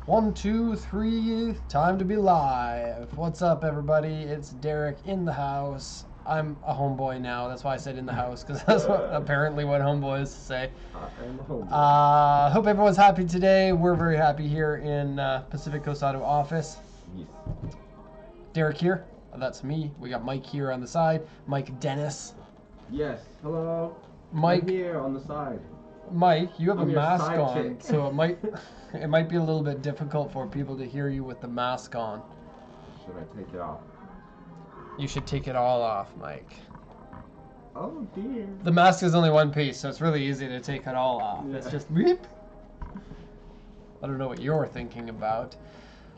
1, 2, 3, time to be live. What's up, everybody? It's Derek in the house. I'm a homeboy now. That's why I said in the house, because that's apparently what homeboys say. I'm a homeboy. Hope everyone's happy today. We're very happy here in Pacific Coast Auto office. Yes. Derek here. That's me. We got Mike here on the side. Mike Dennis. Yes. Hello. Mike. I'm here on the side. Mike, you have I'm a your mask side on, chick. so it might be a little bit difficult for people to hear you with the mask on. Should I take it off? You should take it all off, Mike. Oh dear. The mask is only one piece, so it's really easy to take it all off. Yeah. It's just beep. I don't know what you're thinking about.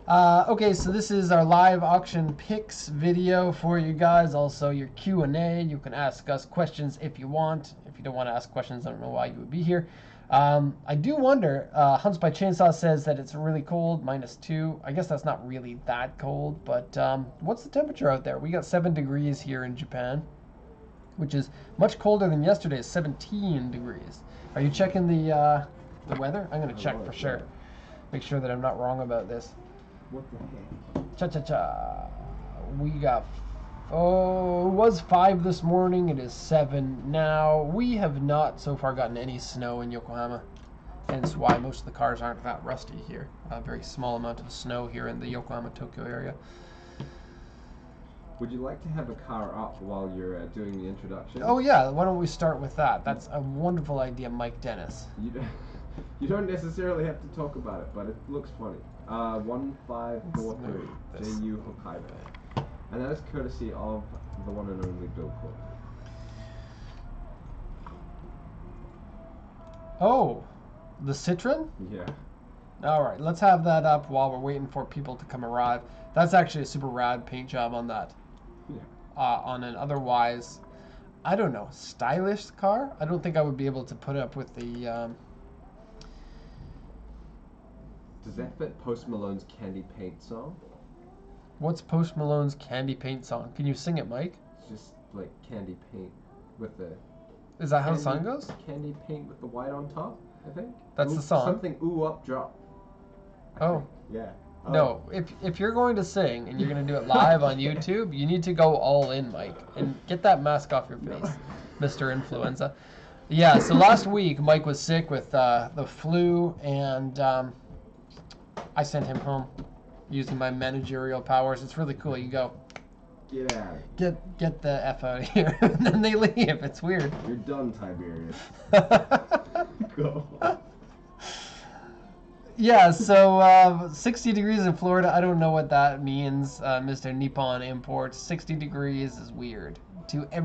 Okay, so this is our live auction picks video for you guys. Also, your Q&A. You can ask us questions if you want. If you don't want to ask questions, I don't know why you would be here. I do wonder, Hunts by Chainsaw says that it's really cold, -2. I guess that's not really that cold, but what's the temperature out there? We got 7 degrees here in Japan, which is much colder than yesterday, 17 degrees. Are you checking the weather? I'm going to check for sure. Make sure that I'm not wrong about this. What the heck? Cha-cha-cha. We got, it was 5 this morning. It is 7 now. We have not so far gotten any snow in Yokohama. Hence why most of the cars aren't that rusty here. A very small amount of snow here in the Yokohama-Tokyo area. Would you like to have a car up while you're doing the introduction? Oh yeah, why don't we start with that? That's a wonderful idea, Mike Dennis. You don't necessarily have to talk about it, but it looks funny. 1543 JU Hokkaido. And that is courtesy of the one and only Bill Cook. Oh, the Citroen? Yeah. Alright, let's have that up while we're waiting for people to come arrive. That's actually a super rad paint job on that. Yeah. On an otherwise, I don't know, stylish car? I don't think I would be able to put up with the... Does that fit Post Malone's Candy Paint song? What's Post Malone's Candy Paint song? Can you sing it, Mike? It's just like candy paint with the... Is that how the song goes? Candy paint with the white on top, I think. That's the song. Something ooh up drop. Oh. Yeah. No, if you're going to sing and you're going to do it live on YouTube, you need to go all in, Mike, and get that mask off your face, Mr. Influenza. Yeah, so last week Mike was sick with the flu, and I sent him home using my managerial powers. It's really cool. You go, get out of here. Get the F out of here, and then they leave. It's weird. You're done, Tiberius. Go. Yeah, so 60 degrees in Florida, I don't know what that means, Mr. Nippon Imports. 60 degrees is weird.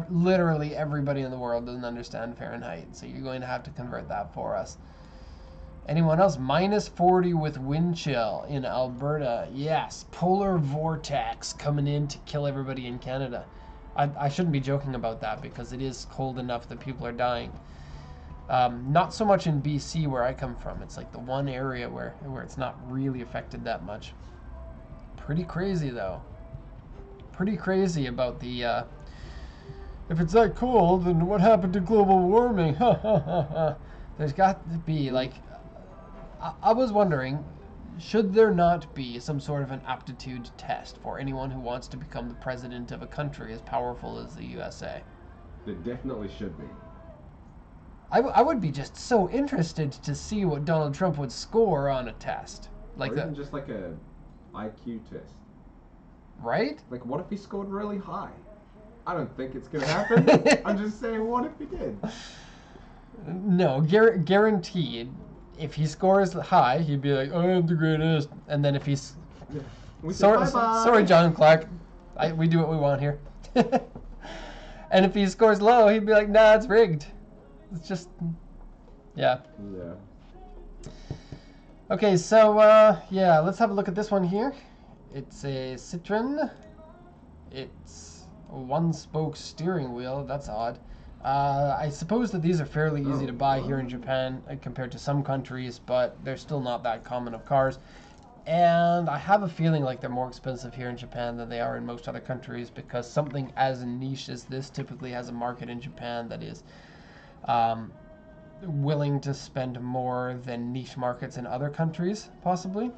Literally everybody in the world doesn't understand Fahrenheit, so you're going to have to convert that for us. Anyone else? -40 with wind chill in Alberta. Yes, polar vortex coming in to kill everybody in Canada. I shouldn't be joking about that because it is cold enough that people are dying. Not so much in BC where I come from. It's like the one area where it's not really affected that much. Pretty crazy though. Pretty crazy about the if it's that cold, then what happened to global warming? There's got to be like, I was wondering, should there not be some sort of an aptitude test for anyone who wants to become the president of a country as powerful as the USA? There definitely should be. I would be just so interested to see what Donald Trump would score on a test. Like or that. even just like a IQ test. Right? Like, what if he scored really high? I don't think it's gonna happen. I'm just saying, what if he did? No, guaranteed. If he scores high, he'd be like, I am the greatest. And then if he's... Sorry, John Clark. We do what we want here. And if he scores low, he'd be like, nah, it's rigged. It's just... Yeah. Yeah. Okay, so, yeah, let's have a look at this one here. It's a Citroen. It's a one-spoke steering wheel. That's odd. I suppose that these are fairly easy to buy here in Japan compared to some countries, but they're still not that common of cars. And I have a feeling like they're more expensive here in Japan than they are in most other countries because something as niche as this typically has a market in Japan that is willing to spend more than niche markets in other countries, possibly.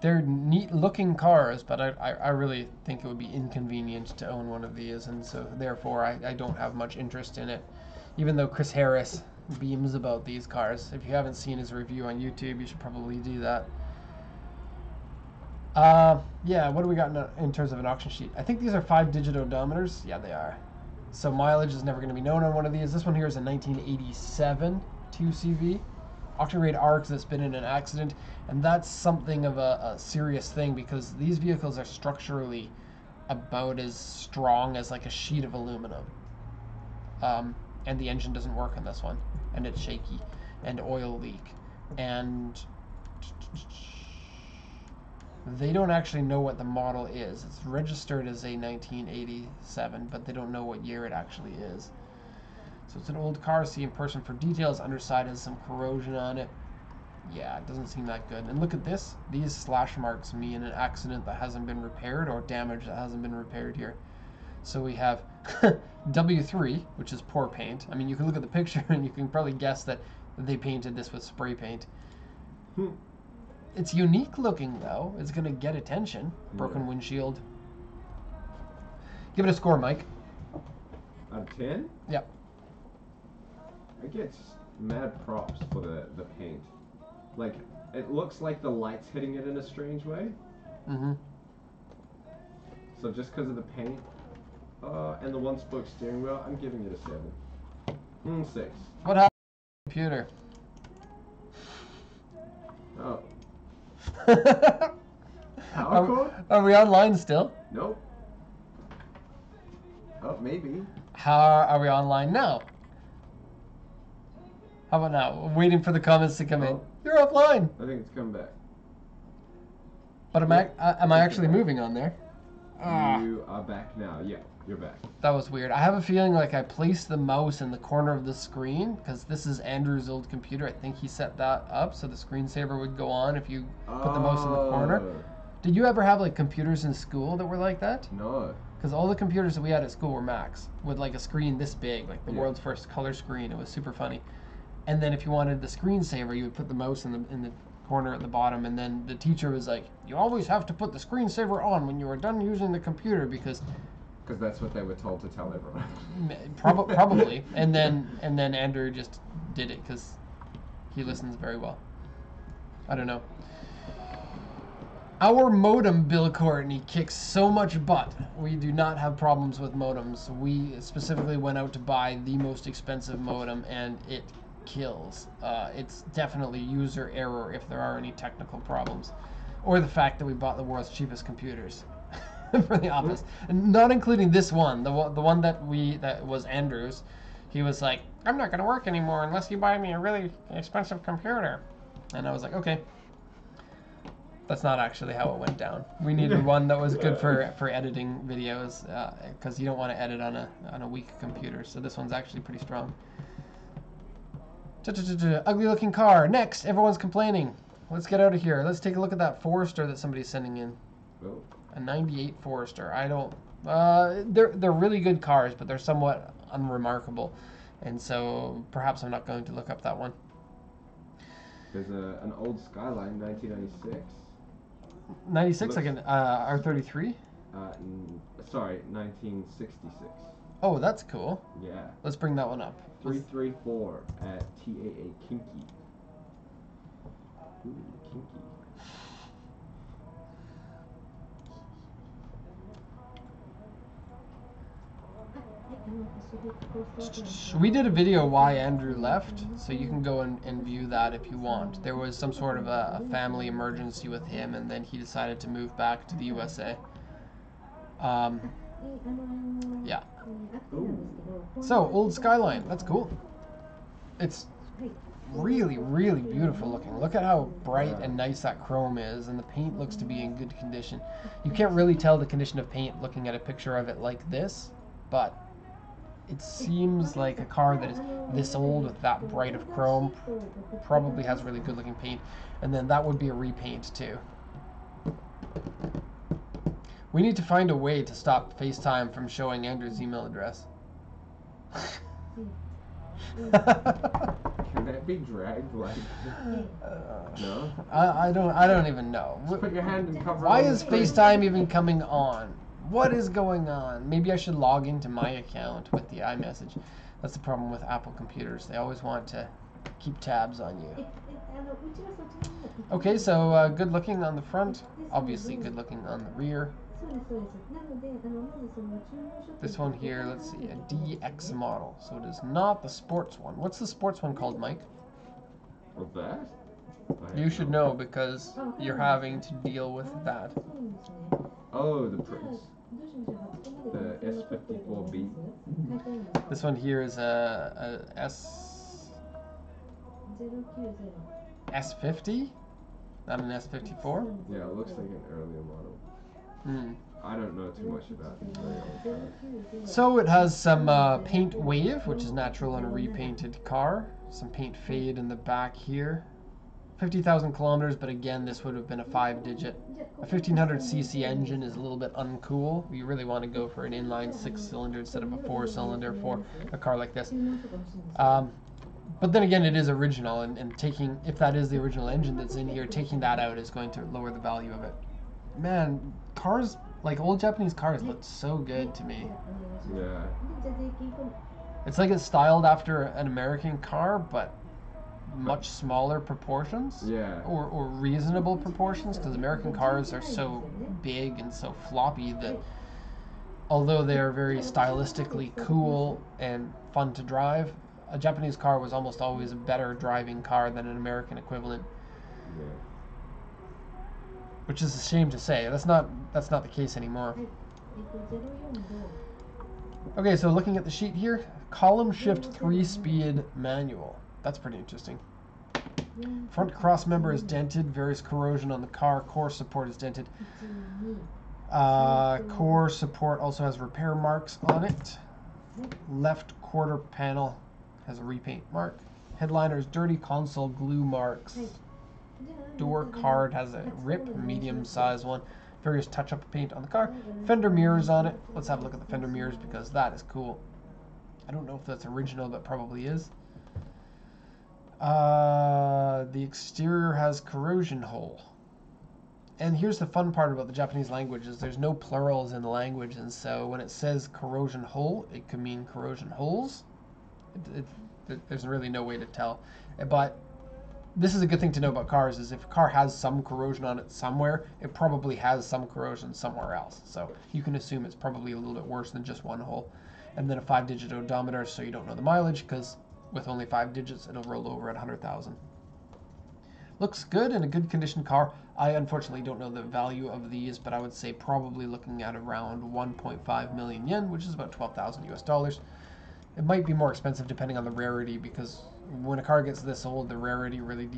They're neat looking cars, but I really think it would be inconvenient to own one of these, and so therefore I don't have much interest in it. Even though Chris Harris beams about these cars. If you haven't seen his review on YouTube, you should probably do that. Yeah, what do we got in terms of an auction sheet? I think these are 5-digit odometers. Yeah, they are. So mileage is never going to be known on one of these. This one here is a 1987 2CV. Auction rate R because it's been in an accident, and that's something of a serious thing because these vehicles are structurally about as strong as like a sheet of aluminum. And the engine doesn't work on this one, and it's shaky, and oil leak, and they don't actually know what the model is. It's registered as a 1987, but they don't know what year it actually is. So it's an old car. See in person for details. Underside has some corrosion on it. Yeah, it doesn't seem that good. And look at this. These slash marks mean an accident that hasn't been repaired or damage that hasn't been repaired here. So we have W3, which is poor paint. I mean, you can look at the picture and you can probably guess that they painted this with spray paint. It's unique looking, though. It's going to get attention. Broken windshield. Give it a score, Mike. Out of 10? Yep. I get mad props for the paint. Like, it looks like the light's hitting it in a strange way. Mm-hmm. So just because of the paint and the one-spoke steering wheel, I'm giving it a 7. 6. What happened to the computer? Oh. Are we online still? Nope. Oh, maybe. How are we online now? How about now? I'm waiting for the comments to come in. You're offline. I think it's coming back. But am I actually moving on there? You are back now. Yeah, you're back. That was weird. I have a feeling like I placed the mouse in the corner of the screen because this is Andrew's old computer. I think he set that up so the screensaver would go on if you put the mouse in the corner. Did you ever have like computers in school that were like that? No. Because all the computers that we had at school were Macs with like a screen this big, like the world's first color screen. It was super funny. And then if you wanted the screensaver, you would put the mouse in the corner at the bottom, and then the teacher was like, you always have to put the screensaver on when you are done using the computer because that's what they were told to tell everyone. Probably. And then Andrew just did it because he listens very well. I don't know. Our modem, Bill Courtney, kicks so much butt. We do not have problems with modems. We specifically went out to buy the most expensive modem, and it kills. It's definitely user error if there are any technical problems, or the fact that we bought the world's cheapest computers for the office, and not including this one, the one that was Andrew's. He was like, I'm not going to work anymore unless you buy me a really expensive computer, and I was like, okay. That's not actually how it went down. We needed one that was good for editing videos, because you don't want to edit on a weak computer. So this one's actually pretty strong. Ugly looking car. Next, everyone's complaining. Let's get out of here. Let's take a look at that Forester that somebody's sending in. Oh. A 98 Forester. I don't. They're really good cars, but they're somewhat unremarkable, and so perhaps I'm not going to look up that one. There's an old Skyline, 1996. 96, like an R33? Sorry, 1966. Oh, that's cool. Yeah. Let's bring that one up. 334 at TAA Kinky. Ooh, Kinky. We did a video why Andrew left, so you can go and view that if you want. There was some sort of a family emergency with him, and then he decided to move back to the USA. Yeah. So, old Skyline. That's cool. It's really, really beautiful looking. Look at how bright and nice that chrome is, and the paint looks to be in good condition. You can't really tell the condition of paint looking at a picture of it like this, but it seems like a car that is this old with that bright of chrome probably has really good looking paint, and then that would be a repaint too. We need to find a way to stop FaceTime from showing Andrew's email address. Can Would that be dragged like? No. I don't even know. Just put your hand and cover. Why on is the screen. FaceTime even coming on? What is going on? Maybe I should log into my account with the iMessage. That's the problem with Apple computers. They always want to keep tabs on you. Okay, so good looking on the front. Obviously good looking on the rear. This one here, let's see, a DX model. So it is not the sports one. What's the sports one called, Mike? What's that? You should know because you're having to deal with that. Oh, the Prince. The S54B. This one here is a S50? Not an S54? Yeah, it looks like an earlier model. Hmm. I don't know too much about these very old cars. So it has some paint wave, which is natural on a repainted car. Some paint fade in the back here. 50,000 kilometers, but again, this would have been a 5-digit. A 1500cc engine is a little bit uncool. You really want to go for an inline 6-cylinder instead of a 4-cylinder for a car like this. But then again, it is original, and taking, if that is the original engine that's in here, taking that out is going to lower the value of it. Man, cars, like old Japanese cars, look so good to me. Yeah. It's like it's styled after an American car, but much smaller proportions. Yeah. Or reasonable proportions, because American cars are so big and so floppy that although they are very stylistically cool and fun to drive, a Japanese car was almost always a better driving car than an American equivalent. Yeah. Which is a shame to say. That's not the case anymore. Okay, so looking at the sheet here, column shift 3-speed manual. That's pretty interesting. Front cross member is dented, various corrosion on the car, core support is dented. Core support also has repair marks on it. Left quarter panel has a repaint mark. Headliner is dirty, console glue marks. Door card has a rip, medium size one. Various touch-up paint on the car. Fender mirrors on it. Let's have a look at the fender mirrors because that is cool. I don't know if that's original, but probably is. The exterior has corrosion hole. And here's the fun part about the Japanese language is there's no plurals in the language, and so when it says corrosion hole, it could mean corrosion holes. There's really no way to tell. But this is a good thing to know about cars, is if a car has some corrosion on it somewhere, it probably has some corrosion somewhere else. So you can assume it's probably a little bit worse than just one hole. And then a 5-digit odometer, so you don't know the mileage, because with only 5 digits, it'll roll over at 100,000. Looks good in a good condition car. I unfortunately don't know the value of these, but I would say probably looking at around 1.5 million yen, which is about 12,000 US dollars. It might be more expensive depending on the rarity, because when a car gets this old, the rarity really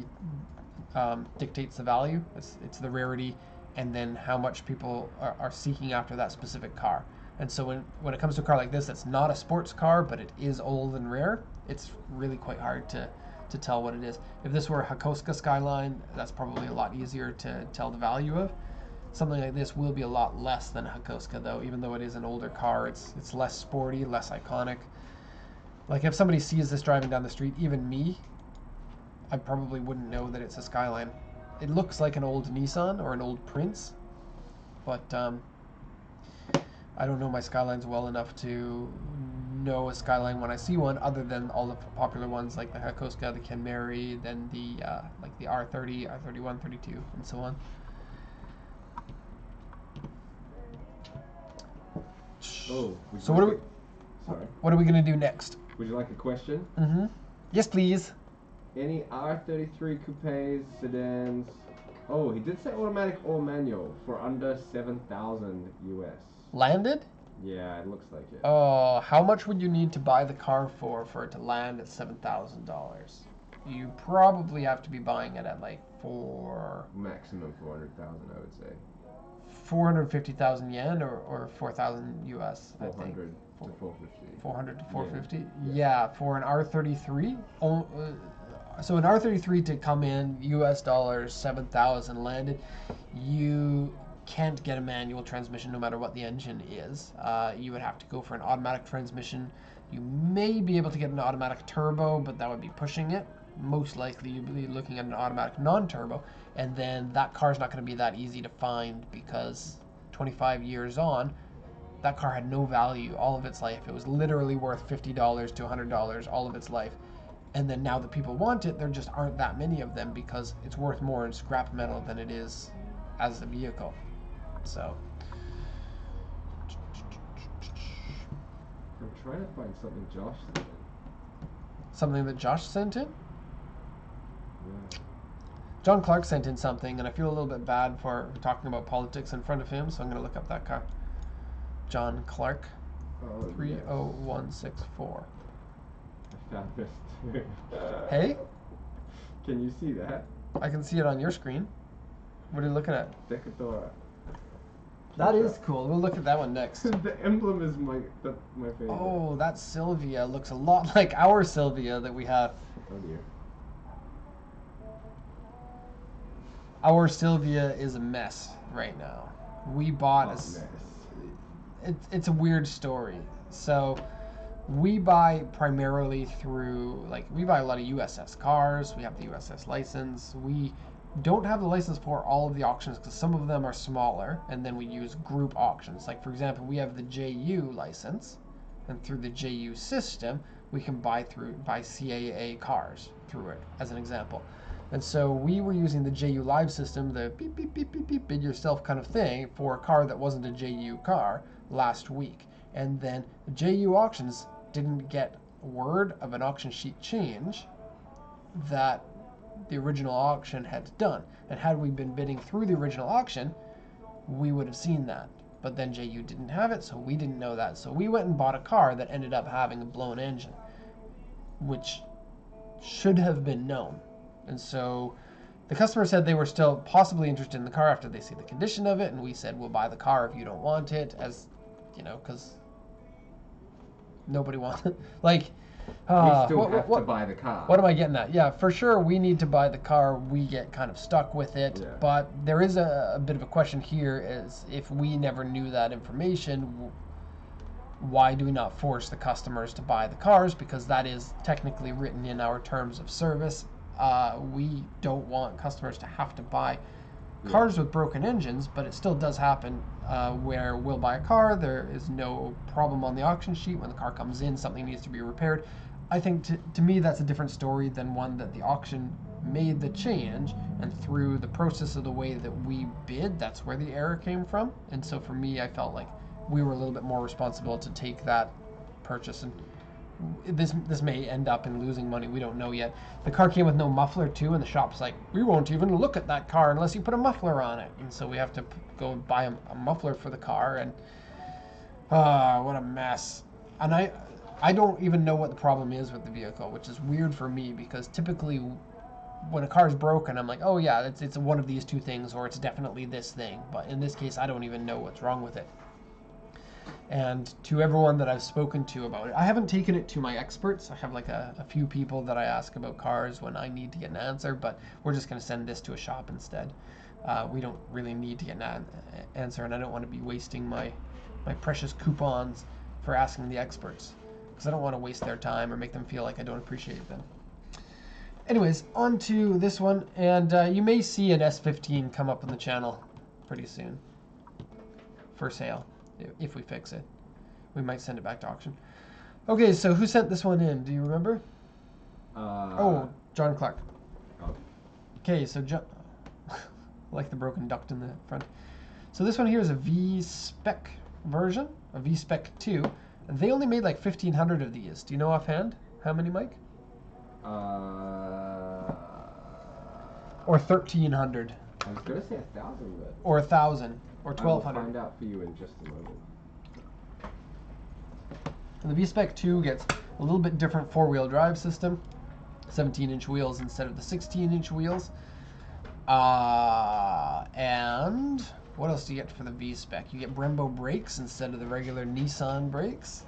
dictates the value. It's the rarity and then how much people are seeking after that specific car. And so when it comes to a car like this, it's not a sports car, but it is old and rare, it's really quite hard to tell what it is. If this were a Hakosuka Skyline, that's probably a lot easier to tell the value of. Something like this will be a lot less than a Hakosuka, though. Even though it is an older car, it's less sporty, less iconic. Like if somebody sees this driving down the street, even me, I probably wouldn't know that it's a Skyline. It looks like an old Nissan or an old Prince, but I don't know my Skylines well enough to know a Skyline when I see one, other than all the popular ones like the Hakosuka, the Kenmeri, then the like the R30, R31, 32, and so on. Oh, So what are we gonna do next? Would you like a question? Mm-hmm. Yes, please. Any R33 coupes, sedans? Oh, he did say automatic or manual for under 7,000 US. Landed? Yeah, it looks like it. Oh, how much would you need to buy the car for it to land at $7,000? You probably have to be buying it at like maximum 400,000, I would say. 450,000 yen or 4,000 US. 400 to 450. 400 to 450. Yeah. For an R33. So an R33 to come in US dollars 7,000 landed, you can't get a manual transmission no matter what the engine is. You would have to go for an automatic transmission. You may be able to get an automatic turbo, but that would be pushing it. most likely you'll be looking at an automatic non-turbo, and then that car's not going to be that easy to find because 25 years on, that car had no value all of its life. It was literally worth $50 to $100 all of its life. And then now that people want it, there just aren't that many of them because it's worth more in scrap metal than it is as a vehicle. So I'm trying to find something Josh said. something that Josh sent in? Yeah. John Clark sent in something, and I feel a little bit bad for talking about politics in front of him, so I'm going to look up that car. John Clark, Oh, 30164. I found this too. Hey? Can you see that? I can see it on your screen. What are you looking at? Decatora. That is cool. We'll look at that one next. The emblem is my favorite. Oh, that Sylvia looks a lot like our Sylvia that we have. Oh dear. Our Sylvia is a mess right now. We bought Mess. it's a weird story. So we buy primarily through, like, we buy a lot of USS cars. We have the USS license. We don't have the license for all of the auctions because some of them are smaller, and then we use group auctions. Like, for example, we have the JU license, and through the JU system, we can buy CAA cars through it, as an example. And so we were using the JU Live system, the beep, beep, beep, beep, beep, bid yourself kind of thing, for a car that wasn't a JU car last week. And then JU auctions didn't get word of an auction sheet change that the original auction had done. And had we been bidding through the original auction, we would have seen that. But then JU didn't have it, so we didn't know that. So we went and bought a car that ended up having a blown engine, which should have been known. And so the customer said they were still possibly interested in the car after they see the condition of it, and we said, we'll buy the car if you don't want it, as, you know, because nobody wants it. Like, we still have to buy the car. What am I getting at? Yeah, for sure we need to buy the car. We get kind of stuck with it. Yeah. But there is a bit of a question here, is if we never knew that information, why do we not force the customers to buy the cars? Because that is technically written in our terms of service. We don't want customers to have to buy cars with broken engines, but it still does happen where we'll buy a car, there is no problem on the auction sheet. When the car comes in, something needs to be repaired. I think to me that's a different story than one that the auction made the change, and through the process of the way that we bid, that's where the error came from. And so for me, I felt like we were a little bit more responsible to take that purchase, and this may end up in losing money. We don't know yet. The car came with no muffler too, and the shop's like, we won't even look at that car unless you put a muffler on it. And so we have to go buy a muffler for the car, and what a mess. And I don't even know what the problem is with the vehicle, which is weird for me, because typically when a car is broken, I'm like, oh yeah, it's one of these two things, or it's definitely this thing. But in this case, I don't even know what's wrong with it. And to everyone that I've spoken to about it, I haven't taken it to my experts. I have like a few people that I ask about cars when I need to get an answer, but we're just going to send this to a shop instead. We don't really need to get an answer, and I don't want to be wasting my precious coupons for asking the experts, because I don't want to waste their time or make them feel like I don't appreciate them. Anyways, on to this one, and you may see an S15 come up on the channel pretty soon for sale. If we fix it, we might send it back to auction. Okay, so who sent this one in? Do you remember? Oh, John Clark. Oh. Okay, so like the broken duct in the front. So this one here is a V-Spec version, a V-Spec II. They only made like 1,500 of these. Do you know offhand how many, Mike? Or 1,300. I was gonna say 1,000, but. Or 1,000. Or 1,200. I'll find out for you in just a moment. And the V-Spec II gets a little bit different four-wheel drive system, 17-inch wheels instead of the 16-inch wheels. And what else do you get for the V-Spec? You get Brembo brakes instead of the regular Nissan brakes.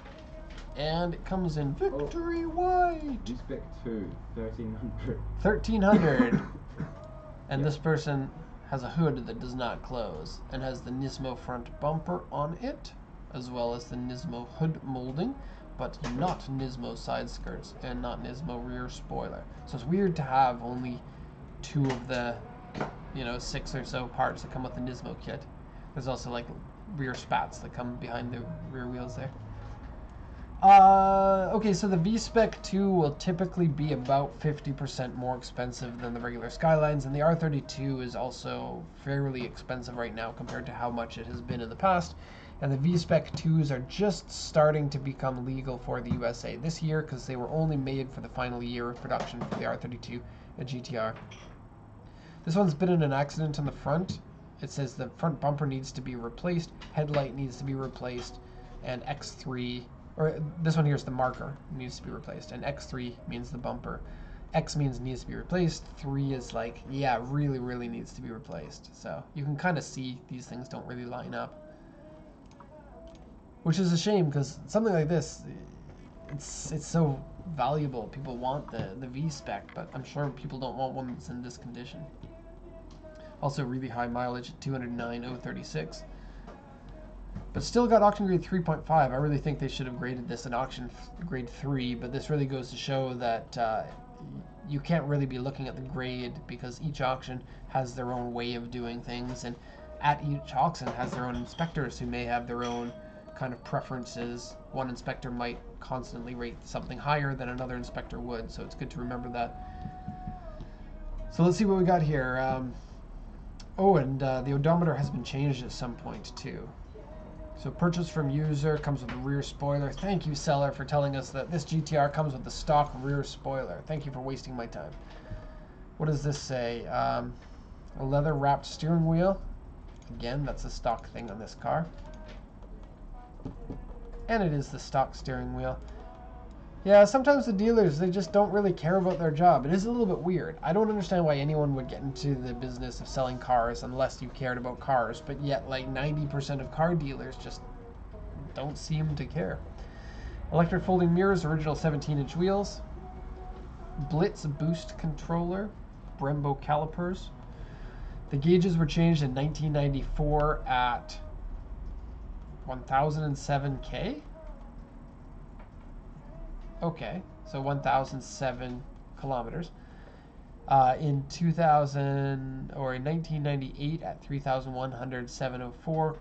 And it comes in Victory White. V-Spec II, 1,300. 1,300. And this person has a hood that does not close and has the Nismo front bumper on it, as well as the Nismo hood molding, but not Nismo side skirts and not Nismo rear spoiler. So it's weird to have only 2 of the, 6 or so parts that come with the Nismo kit. There's also like rear spats that come behind the rear wheels there. Okay, so the V-Spec II will typically be about 50% more expensive than the regular Skylines, and the R32 is also fairly expensive right now compared to how much it has been in the past. And the V-Spec IIs are just starting to become legal for the USA this year because they were only made for the final year of production for the R32 and GTR. This one's been in an accident in the front. It says the front bumper needs to be replaced, headlight needs to be replaced, and X3, or this one here is the marker, needs to be replaced, and X3 means the bumper. X means needs to be replaced, 3 is like, yeah, really, really needs to be replaced. So you can kind of see these things don't really line up. Which is a shame, because something like this, it's so valuable. People want the V-Spec, but I'm sure people don't want one that's in this condition. Also really high mileage at 209,036. But still got auction grade 3.5. I really think they should have graded this in auction grade 3, but this really goes to show that you can't really be looking at the grade because each auction has their own way of doing things, and at each auction has their own inspectors who may have their own kind of preferences. One inspector might constantly rate something higher than another inspector would, so it's good to remember that. So let's see what we got here. The odometer has been changed at some point too. So purchase from user comes with a rear spoiler. Thank you, seller, for telling us that this GTR comes with the stock rear spoiler. Thank you for wasting my time. What does this say? A leather wrapped steering wheel. Again, that's a stock thing on this car. And it is the stock steering wheel. Yeah, sometimes the dealers, they just don't really care about their job. It is a little bit weird. I don't understand why anyone would get into the business of selling cars unless you cared about cars, but yet like 90% of car dealers just don't seem to care. Electric folding mirrors, original 17-inch wheels, Blitz boost controller, Brembo calipers. The gauges were changed in 1994 at 1007K? Okay, so 1007 kilometers. In 2000 or in 1998 at 3,107.04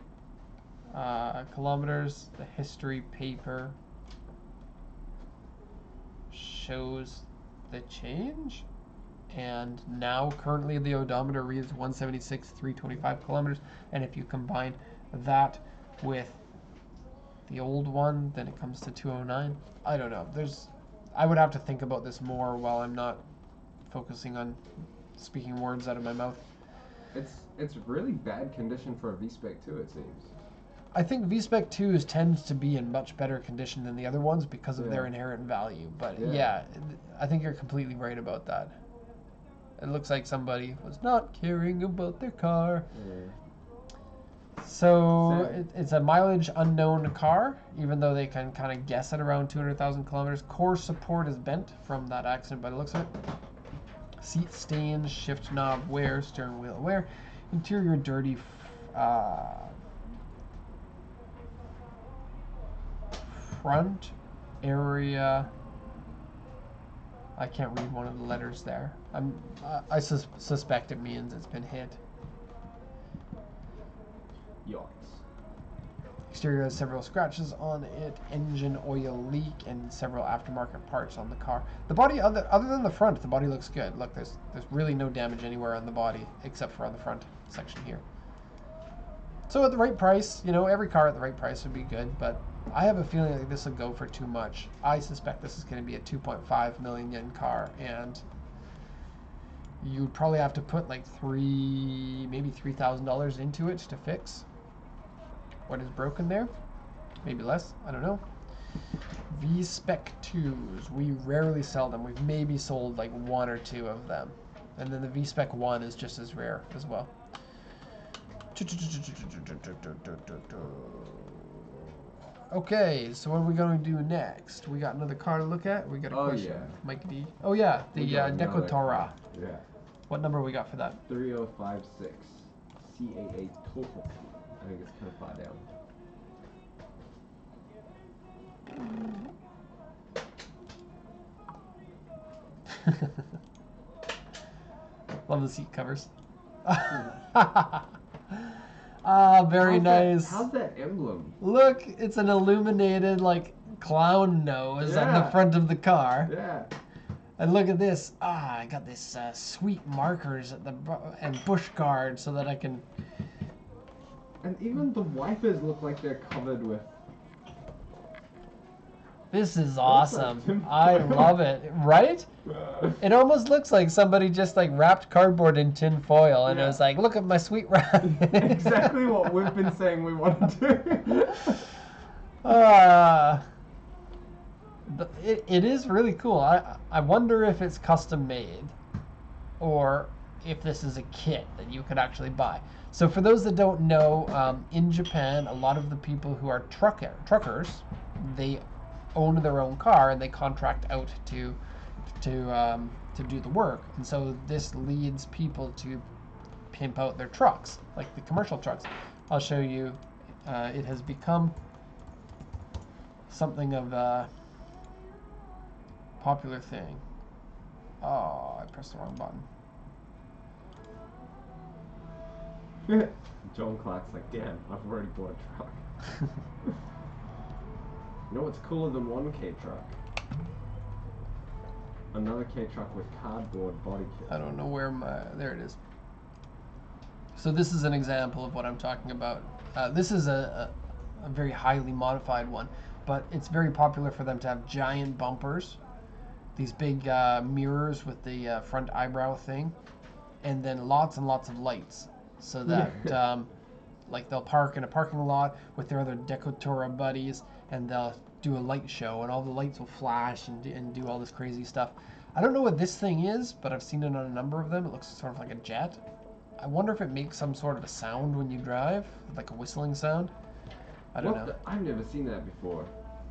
kilometers. The history paper shows the change, and now currently the odometer reads 176,325 kilometers. And if you combine that with the old one, then it comes to 209. I don't know. I would have to think about this more while I'm not focusing on speaking words out of my mouth. It's really bad condition for a V-Spec too, it seems. I think V-Spec IIs tends to be in much better condition than the other ones because of their inherent value. But yeah, I think you're completely right about that. It looks like somebody was not caring about their car. Yeah. So it's a mileage unknown car, even though they can kind of guess at around 200,000 kilometers. Core support is bent from that accident by the looks of it. Seat stains, shift knob wear, steering wheel wear. Interior dirty. Front area. I can't read one of the letters there. I suspect it means it's been hit. Yachts. Exterior has several scratches on it, engine oil leak, and several aftermarket parts on the car. The body, other than the front, the body looks good. Look, there's really no damage anywhere on the body except for on the front section here. So at the right price, every car at the right price would be good, but I have a feeling like this will go for too much. I suspect this is going to be a 2.5 million yen car, and you'd probably have to put like maybe $3,000 into it to fix what is broken there. Maybe less, I don't know. V-Spec IIs, we rarely sell them. We've maybe sold like 1 or 2 of them. And then the V-Spec I is just as rare as well. Okay, so what are we going to do next? We got another car to look at. We got a question. Yeah. Mike D. Oh yeah, the Decotora. Yeah. What number we got for that? 3056. CAA Total. I think it's kind of far down. Love the seat covers. Ah, very nice. How's that emblem? Look, it's an illuminated like clown nose on the front of the car. Yeah. And look at this. Ah, I got this sweet markers at the and bush guard so that I can. And even the wipers look like they're covered with. This is awesome. I love it. Right? It almost looks like somebody just like wrapped cardboard in tin foil and it was like, look at my sweet wrap. Exactly what we've been saying we want to do. It is really cool. I wonder if it's custom made or if this is a kit that you could actually buy. So for those that don't know, in Japan, a lot of the people who are truckers, they own their own car and they contract out to do the work. And so this leads people to pimp out their trucks, like the commercial trucks. I'll show you. It has become something of a popular thing. Oh, I pressed the wrong button. John Clark's like, damn, I've already bought a truck. You know what's cooler than one K truck? Another K truck with cardboard body kit. I don't know where there it is. So this is an example of what I'm talking about. This is a very highly modified one, but it's very popular for them to have giant bumpers, these big mirrors with the front eyebrow thing, and then lots and lots of lights, so that like they'll park in a parking lot with their other Decotora buddies, and they'll do a light show, and all the lights will flash and do all this crazy stuff. I don't know what this thing is, but I've seen it on a number of them. It looks sort of like a jet. I wonder if it makes some sort of a sound when you drive, like a whistling sound. I don't know. I've never seen that before.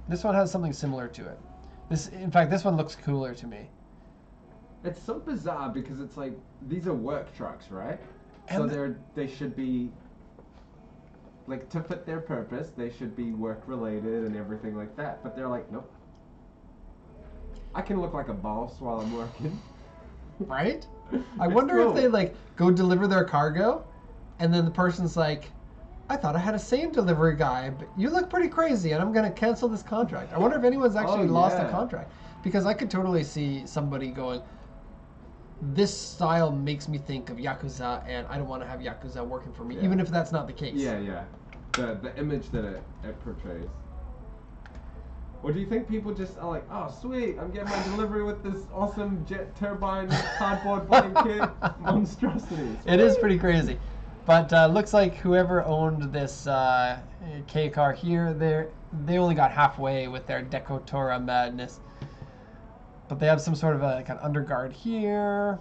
This one has something similar to it. In fact, this one looks cooler to me. It's so bizarre because it's like, these are work trucks, right? And so they should be, like, to fit their purpose, they should be work related and everything like that. But they're like, nope. I can look like a boss while I'm working. Right? I wonder if they like go deliver their cargo, and then the person's like, I thought I had a same delivery guy, but you look pretty crazy, and I'm gonna cancel this contract. I wonder if anyone's actually lost a contract, because I could totally see somebody going, this style makes me think of Yakuza, and I don't want to have Yakuza working for me, even if that's not the case. Yeah. The image that it portrays. Or do you think people just are like, oh sweet, I'm getting my delivery with this awesome jet turbine cardboard body kit monstrosity? It is pretty crazy. But looks like whoever owned this K car here, they only got halfway with their Decotora madness. But they have some sort of a kind of underguard here.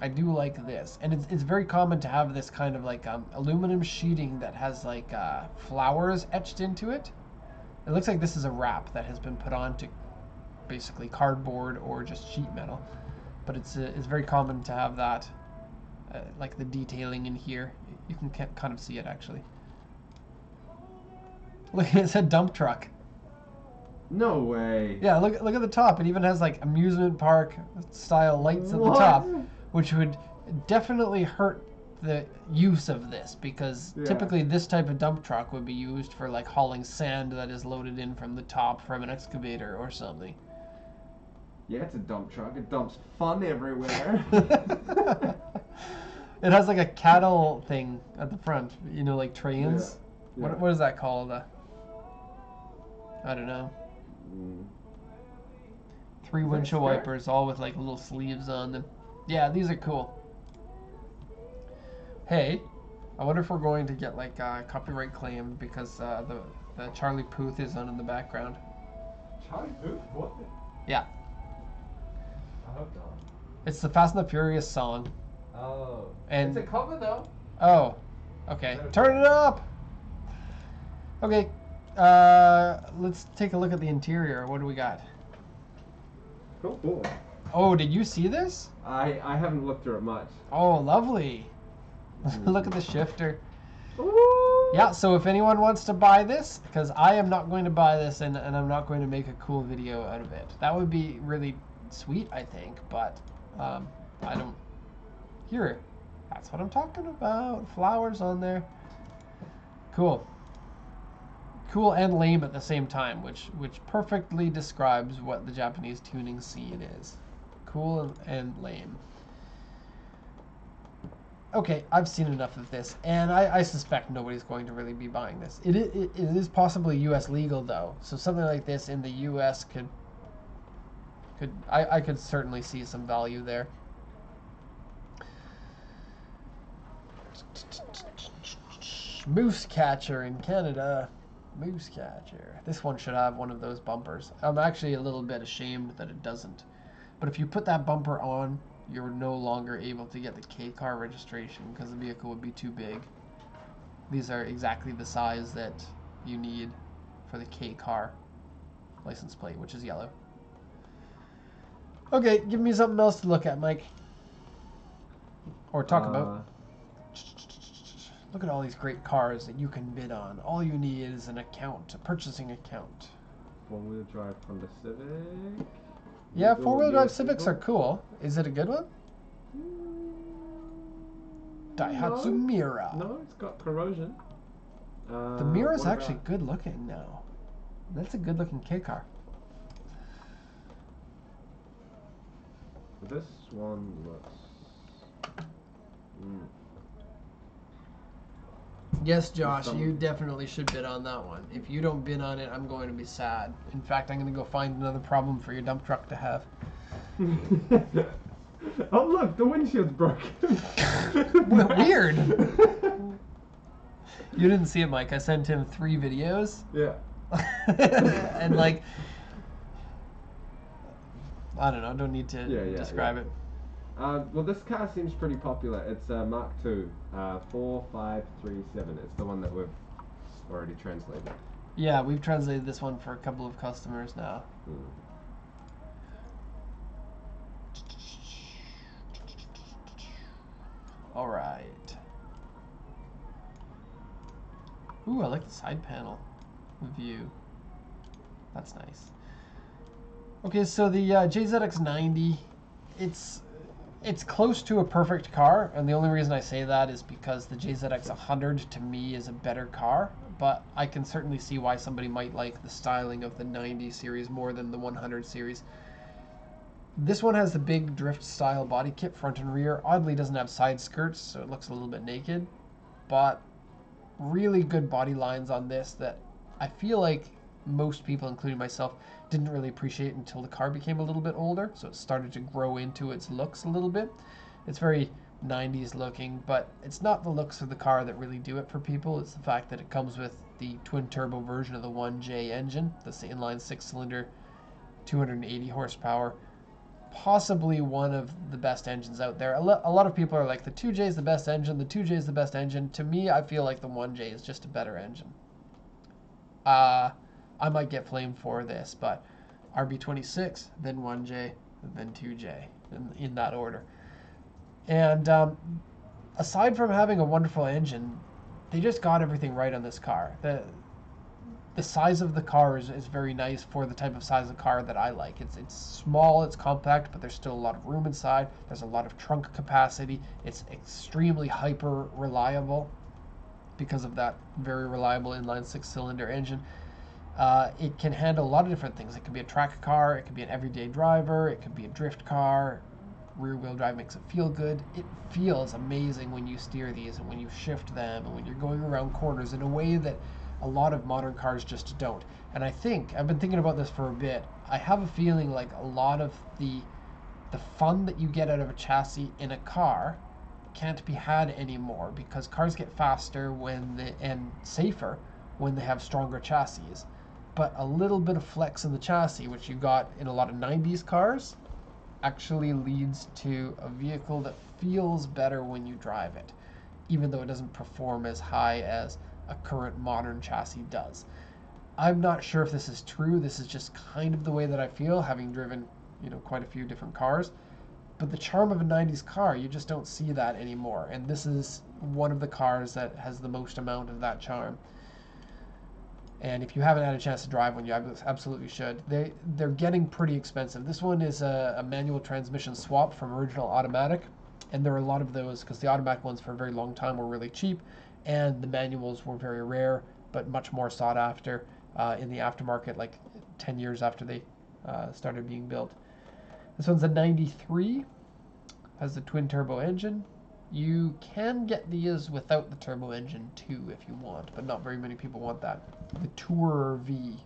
I do like this. And it's very common to have this kind of like aluminum sheeting that has like flowers etched into it. It looks like this is a wrap that has been put onto basically cardboard or just sheet metal. But it's very common to have that, like the detailing in here. You can kind of see it actually. Look, it's a dump truck. No way. Yeah, look at the top. It even has like amusement park style lights at the top, which would definitely hurt the use of this, because typically this type of dump truck would be used for like hauling sand that is loaded in from the top from an excavator or something. Yeah, it's a dump truck. It dumps fun everywhere. It has like a cattle thing at the front, you know, like trains. Yeah. What is that called? I don't know. 3 windshield wipers, all with like little sleeves on them. Yeah, these are cool. Hey, I wonder if we're going to get like copyright claim because the Charlie Puth is on in the background. Charlie Puth? What? Yeah. I hope not. It's the Fast and the Furious song. Oh. And it's a cover though. Oh, okay. Turn it up. Okay. Let's take a look at the interior. What do we got? Cool. Oh, did you see this? I haven't looked through it much. Oh, lovely. Look at the shifter. Ooh. Yeah, so if anyone wants to buy this, because I am not going to buy this and I'm not going to make a cool video out of it. That would be really sweet, I think, but I don't. Here, that's what I'm talking about. Flowers on there. Cool. Cool and lame at the same time, which perfectly describes what the Japanese tuning scene is. Cool and lame. Okay, I've seen enough of this, and I suspect nobody's going to really be buying this. It is possibly U.S. legal, though, so something like this in the U.S. I could certainly see some value there. Moose catcher in Canada. Moose catcher. This one should have one of those bumpers. I'm actually a little bit ashamed that it doesn't. But if you put that bumper on, you're no longer able to get the K car registration because the vehicle would be too big. These are exactly the size that you need for the K car license plate, which is yellow. Okay, give me something else to look at, Mike. Or talk about. Look at all these great cars that you can bid on. All you need is an account, a purchasing account. Four-wheel drive Honda Civic. Yeah, four-wheel drive Civics are cool. Is it a good one? Daihatsu Mira. No, it's got corrosion. The Mira's actually good looking now. That's a good looking K car. This one looks... Yes, Josh, you definitely should bid on that one. If you don't bid on it, I'm going to be sad. In fact, I'm going to go find another problem for your dump truck to have. Oh, look, the windshield's broken. Weird. You didn't see it, Mike. I sent him 3 videos. Yeah. And, like, I don't know. I don't need to describe it. Well, this car seems pretty popular. It's a Mark II, 4537. It's the one that we've already translated. Yeah, we've translated this one for a couple of customers now. All right. Ooh, I like the side panel view. That's nice. Okay, so the JZX90, it's close to a perfect car, and the only reason I say that is because the JZX100 to me is a better car, but I can certainly see why somebody might like the styling of the 90 series more than the 100 series. This one has the big drift style body kit, front and rear. Oddly doesn't have side skirts, so it looks a little bit naked, but really good body lines on this that I feel like most people, including myself, didn't really appreciate until the car became a little bit older, so it started to grow into its looks a little bit. It's very 90s looking, but it's not the looks of the car that really do it for people. It's the fact that it comes with the twin turbo version of the 1J engine, the inline 6-cylinder, 280 horsepower, possibly one of the best engines out there. A lot of people are like, the 2J is the best engine, the 2J is the best engine. To me, I feel like the 1J is just a better engine. I might get flamed for this, but RB26, then 1J, then 2J, in that order. And aside from having a wonderful engine, they just got everything right on this car. The size of the car is very nice for the type of size of car that I like. It's small, it's compact, but there's still a lot of room inside. There's a lot of trunk capacity. It's extremely hyper reliable because of that very reliable inline 6-cylinder engine. It can handle a lot of different things. It could be a track car, it could be an everyday driver, it could be a drift car. Rear wheel drive makes it feel good. It feels amazing when you steer these and when you shift them and when you're going around corners in a way that a lot of modern cars just don't. And I think, I've been thinking about this for a bit, I have a feeling like a lot of the fun that you get out of a chassis in a car can't be had anymore because cars get faster and safer when they have stronger chassis. But a little bit of flex in the chassis, which you got in a lot of 90s cars, actually leads to a vehicle that feels better when you drive it, even though it doesn't perform as high as a current modern chassis does. I'm not sure if this is true. This is just kind of the way that I feel, having driven, quite a few different cars. But the charm of a 90s car, you just don't see that anymore. And this is one of the cars that has the most amount of that charm. And if you haven't had a chance to drive one, you absolutely should. They're getting pretty expensive. This one is a manual transmission swap from original automatic. And there are a lot of those because the automatic ones for a very long time were really cheap. And the manuals were very rare, but much more sought after in the aftermarket, like 10 years after they started being built. This one's a 93, has the twin turbo engine. You can get these without the turbo engine too if you want, but not very many people want that. The Tourer V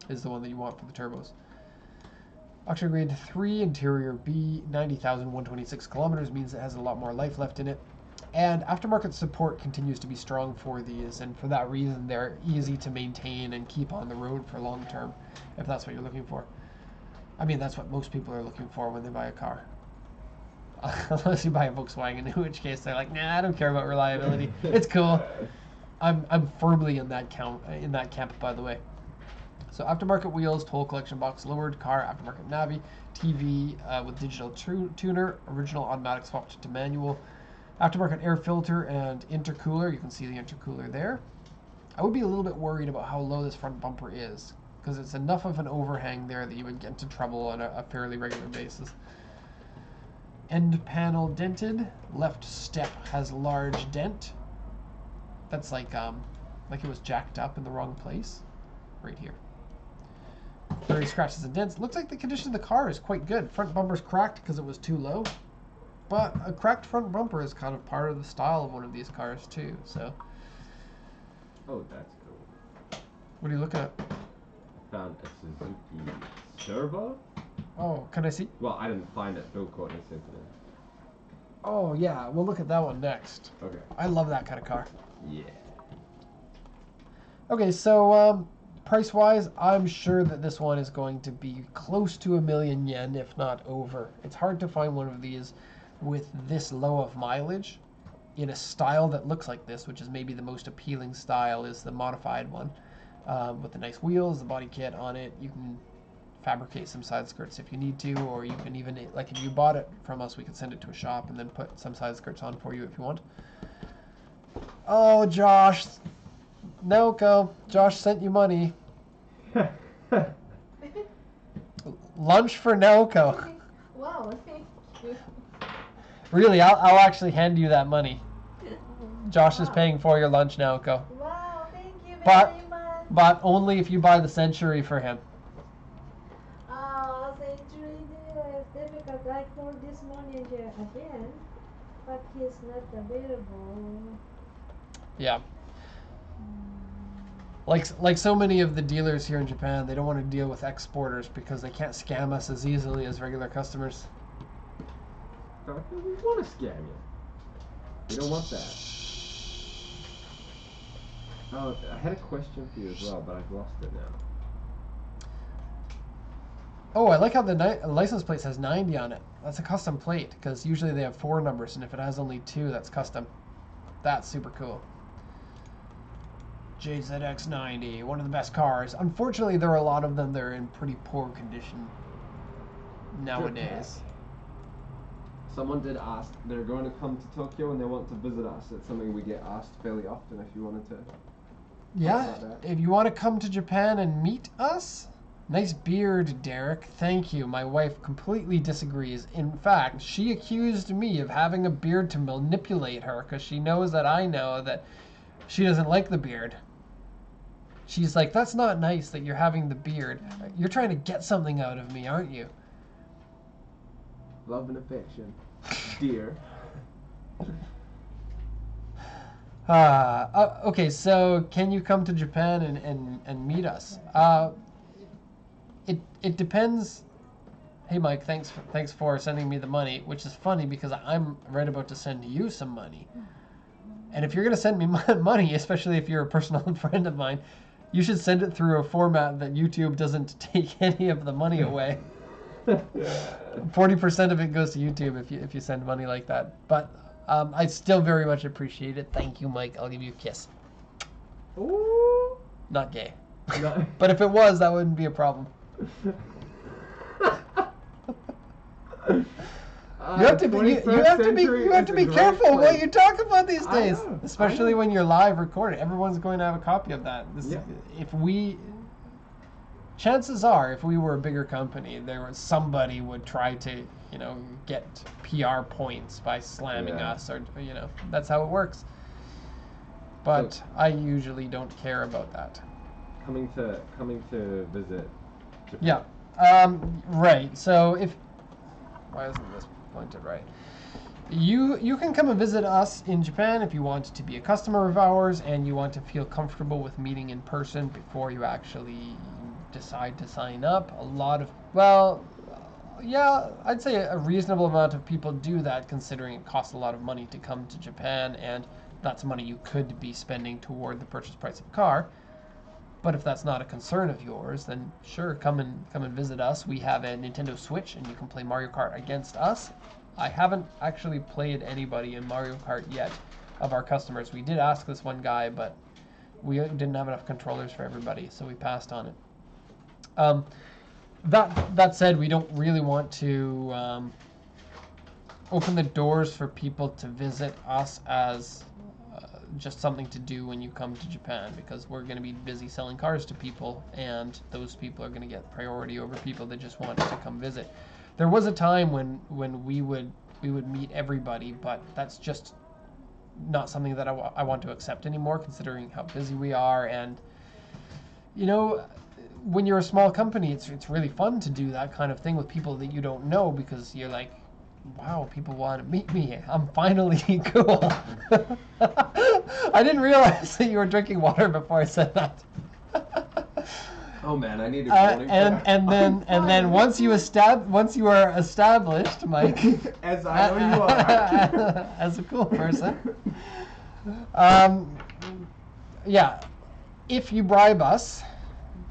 is the one that you want for the turbos. Auction grade 3, interior B, 90,126 kilometers means it has a lot more life left in it. And aftermarket support continues to be strong for these, and for that reason they're easy to maintain and keep on the road for long term, if that's what you're looking for. I mean, that's what most people are looking for when they buy a car. Unless you buy a Volkswagen, in which case they're like, nah, I don't care about reliability. It's cool. I'm firmly in that camp, by the way. So aftermarket wheels, toll collection box lowered, car, aftermarket Navi, TV with digital tuner, original automatic swapped to manual, aftermarket air filter and intercooler. You can see the intercooler there. I would be a little bit worried about how low this front bumper is, because it's enough of an overhang there that you would get into trouble on a fairly regular basis. End panel dented, left step has large dent. That's like it was jacked up in the wrong place, right here. 30 scratches and dents. Looks like the condition of the car is quite good. Front bumper's cracked because it was too low, but a cracked front bumper is kind of part of the style of one of these cars too. So. Oh, that's cool. What are you looking at? Found a Suzuki Cervo. Oh, can I see? Well, I didn't find it. Bill Courtney sent it in. Oh yeah, we'll look at that one next. Okay. I love that kind of car. Yeah. Okay, so price-wise, I'm sure that this one is going to be close to $1,000,000 yen, if not over. It's hard to find one of these with this low of mileage in a style that looks like this, which is maybe the most appealing style, is the modified one. With the nice wheels, the body kit on it. You can fabricate some side skirts if you need to, or you can even, like if you bought it from us, we could send it to a shop and then put some side skirts on for you if you want. Oh, Josh. Naoko, Josh sent you money. Lunch for Naoko. Wow, thank you. Really, I'll actually hand you that money. Josh is paying for your lunch, Naoko. Wow, thank you very But, much. but only if you buy the Century for him. Oh, Century is difficult. I called this morning again, but he's not available. Yeah. Like so many of the dealers here in Japan, they don't want to deal with exporters because they can't scam us as easily as regular customers. We want to scam you. We don't want that. Oh, I had a question for you as well, but I've lost it now. Oh, I like how the license plate says 90 on it. That's a custom plate, because usually they have 4 numbers, and if it has only 2, that's custom. That's super cool. JZX90, one of the best cars. Unfortunately, there are a lot of them that are in pretty poor condition nowadays. Someone did ask, they're going to come to Tokyo and they want to visit us. It's something we get asked fairly often if you wanted to. Yeah, if you want to come to Japan and meet us. Nice beard, Derek. Thank you. My wife completely disagrees. In fact, she accused me of having a beard to manipulate her because she knows that I know that she doesn't like the beard. She's like, that's not nice that you're having the beard. You're trying to get something out of me, aren't you? Love and affection. Dear. Okay, so can you come to Japan and meet us? It depends. Hey Mike, thanks for sending me the money, which is funny because I'm right about to send you some money. And if you're going to send me money, especially if you're a personal friend of mine, you should send it through a format that YouTube doesn't take any of the money away. 40% of it goes to YouTube if you send money like that. But I still very much appreciate it. Thank you, Mike. I'll give you a kiss. Ooh. Not gay. No. But if it was, that wouldn't be a problem. You have to be. You have to be careful what you talk about these days, especially when you're live recording. Everyone's going to have a copy of that. Chances are, if we were a bigger company, somebody would try to, get PR points by slamming us, or that's how it works. But I usually don't care about that. Coming to visit Japan. Yeah. Right. So why isn't this pointed right? You can come and visit us in Japan if you want to be a customer of ours and you want to feel comfortable with meeting in person before you actually decide to sign up. I'd say a reasonable amount of people do that, considering it costs a lot of money to come to Japan, and that's money you could be spending toward the purchase price of a car. But if that's not a concern of yours, then sure, come and visit us. We have a Nintendo Switch, and you can play Mario Kart against us. I haven't actually played anybody in Mario Kart yet of our customers. We did ask this one guy, but we didn't have enough controllers for everybody, so we passed on it. That said, we don't really want to open the doors for people to visit us as just something to do when you come to Japan, because we're going to be busy selling cars to people, and those people are going to get priority over people that just want to come visit. There was a time when we would meet everybody, but that's just not something that I want to accept anymore, considering how busy we are. And when you're a small company, it's really fun to do that kind of thing with people that you don't know, because you're like, wow, people want to meet me. I'm finally cool. I didn't realize that you were drinking water before I said that. Oh man, I need a warning. And then once you are established, Mike, as I know you are, as a cool person, if you bribe us,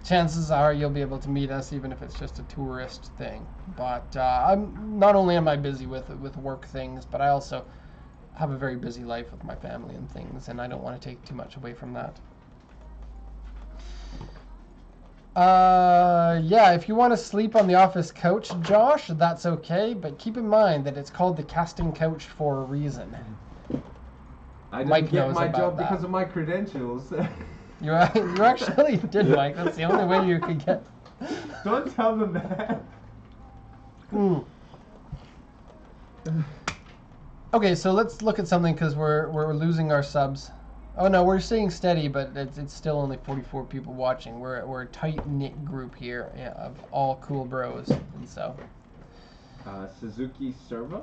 chances are you'll be able to meet us, even if it's just a tourist thing. But not only am I busy with work things, but I also have a very busy life with my family and things, and I don't want to take too much away from that. If you want to sleep on the office couch, Josh, that's okay, but keep in mind that it's called the casting couch for a reason. I didn't get my job because of my credentials. You actually did, Mike. That's the only way you could get. Don't tell them that. Okay, so let's look at something, because we're losing our subs. Oh no, we're staying steady, but it's still only 44 people watching. We're a tight knit group here of all cool bros, and so. Suzuki Cervo.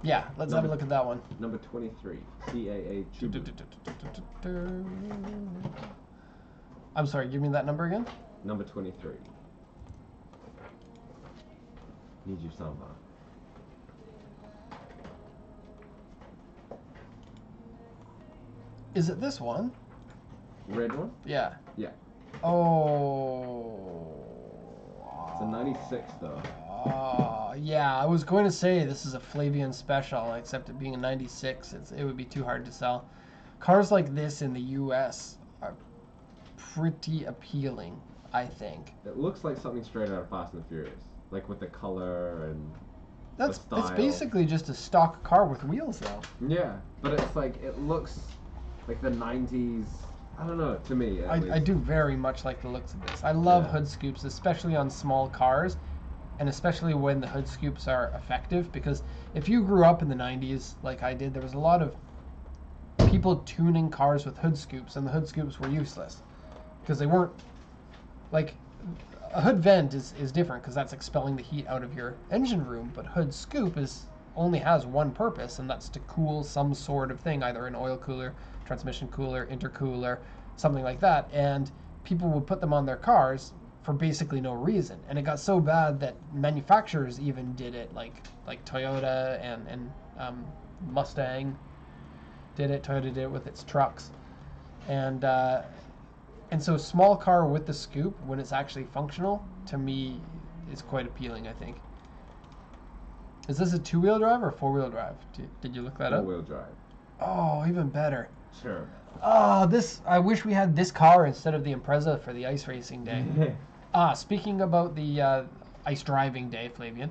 Yeah, let's have a look at that one. Number 23, CAA. I'm sorry, give me that number again. Number 23. Need your soundbar. Is it this one? Red one? Yeah. Yeah. Oh. It's a 96 though. Yeah, I was going to say this is a Flavian special, except it being a 96, it would be too hard to sell. Cars like this in the US are pretty appealing, I think. It looks like something straight out of Fast and the Furious, like with the color and the style. It's basically just a stock car with wheels, though. Yeah, but it's like, it looks like the 90s. I don't know, to me I do very much like the looks of this. I love hood scoops, especially on small cars, and especially when the hood scoops are effective, because if you grew up in the 90s like I did, there was a lot of people tuning cars with hood scoops, and the hood scoops were useless because they weren't, like, a hood vent is different because that's expelling the heat out of your engine room, but hood scoop only has one purpose, and that's to cool some sort of thing, either an oil cooler, transmission cooler, intercooler, something like that. And people would put them on their cars for basically no reason, and it got so bad that manufacturers even did it, like Toyota and Mustang did it. Toyota did it with its trucks, and so small car with the scoop, when it's actually functional, to me is quite appealing, I think. Is this a two-wheel drive or four-wheel drive? Did you look that up? Four-wheel drive. Oh, even better. Sure. Oh, I wish we had this car instead of the Impreza for the ice racing day. Speaking about the ice driving day, Flavian.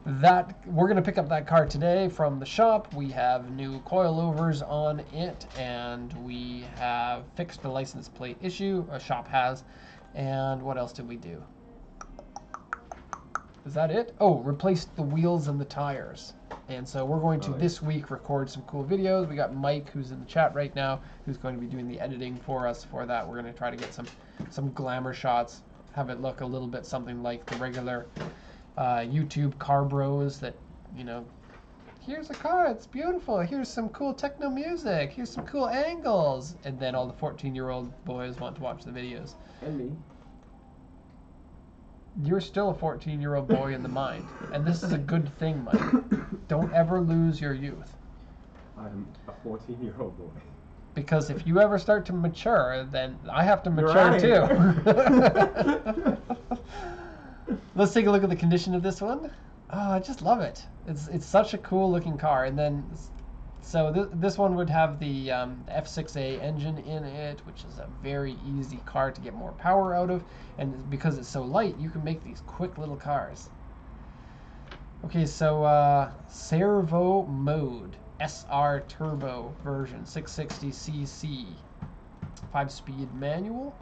That we're gonna pick up that car today from the shop. We have new coilovers on it, and we have fixed the license plate issue. A shop has, and what else did we do? Is that it? Oh, replaced the wheels and the tires. And so we're going to this week record some cool videos. We got Mike, who's in the chat right now, who's going to be doing the editing for us for that. We're going to try to get some glamour shots, have it look a little bit something like the regular YouTube car bros that, you know, here's a car, it's beautiful, here's some cool techno music, here's some cool angles, and then all the 14-year-old boys want to watch the videos. And me. You're still a 14-year-old boy in the mind, and this is a good thing, Mike. Don't ever lose your youth. I'm a 14-year-old boy. Because if you ever start to mature, then I have to mature too. Let's take a look at the condition of this one. Oh, I just love it. It's such a cool looking car. And then, so this one would have the F6A engine in it, which is a very easy car to get more power out of. And because it's so light, you can make these quick little cars. Okay, so Cervo mode, SR turbo version, 660cc, 5-speed manual.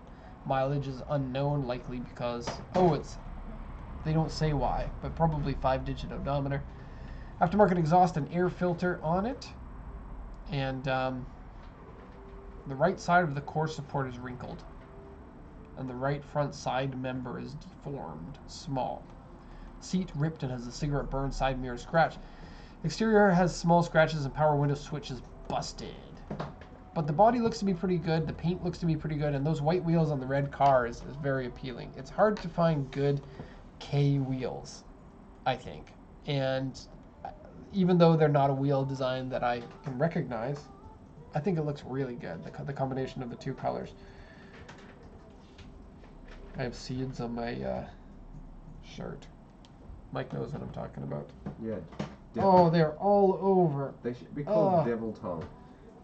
Mileage is unknown, likely because, they don't say why, but probably 5-digit odometer. Aftermarket exhaust and air filter on it. And the right side of the core support is wrinkled. And the right front side member is deformed, small. Seat ripped and has a cigarette burn, side mirror scratch. Exterior has small scratches and power window switch is busted. But the body looks to be pretty good, the paint looks to be pretty good, and those white wheels on the red car is very appealing. It's hard to find good K wheels, I think. And even though they're not a wheel design that I can recognize, I think it looks really good, the combination of the two colors. I have seeds on my shirt. Mike knows what I'm talking about. Yeah. Oh, they're all over. They should be called devil tongue.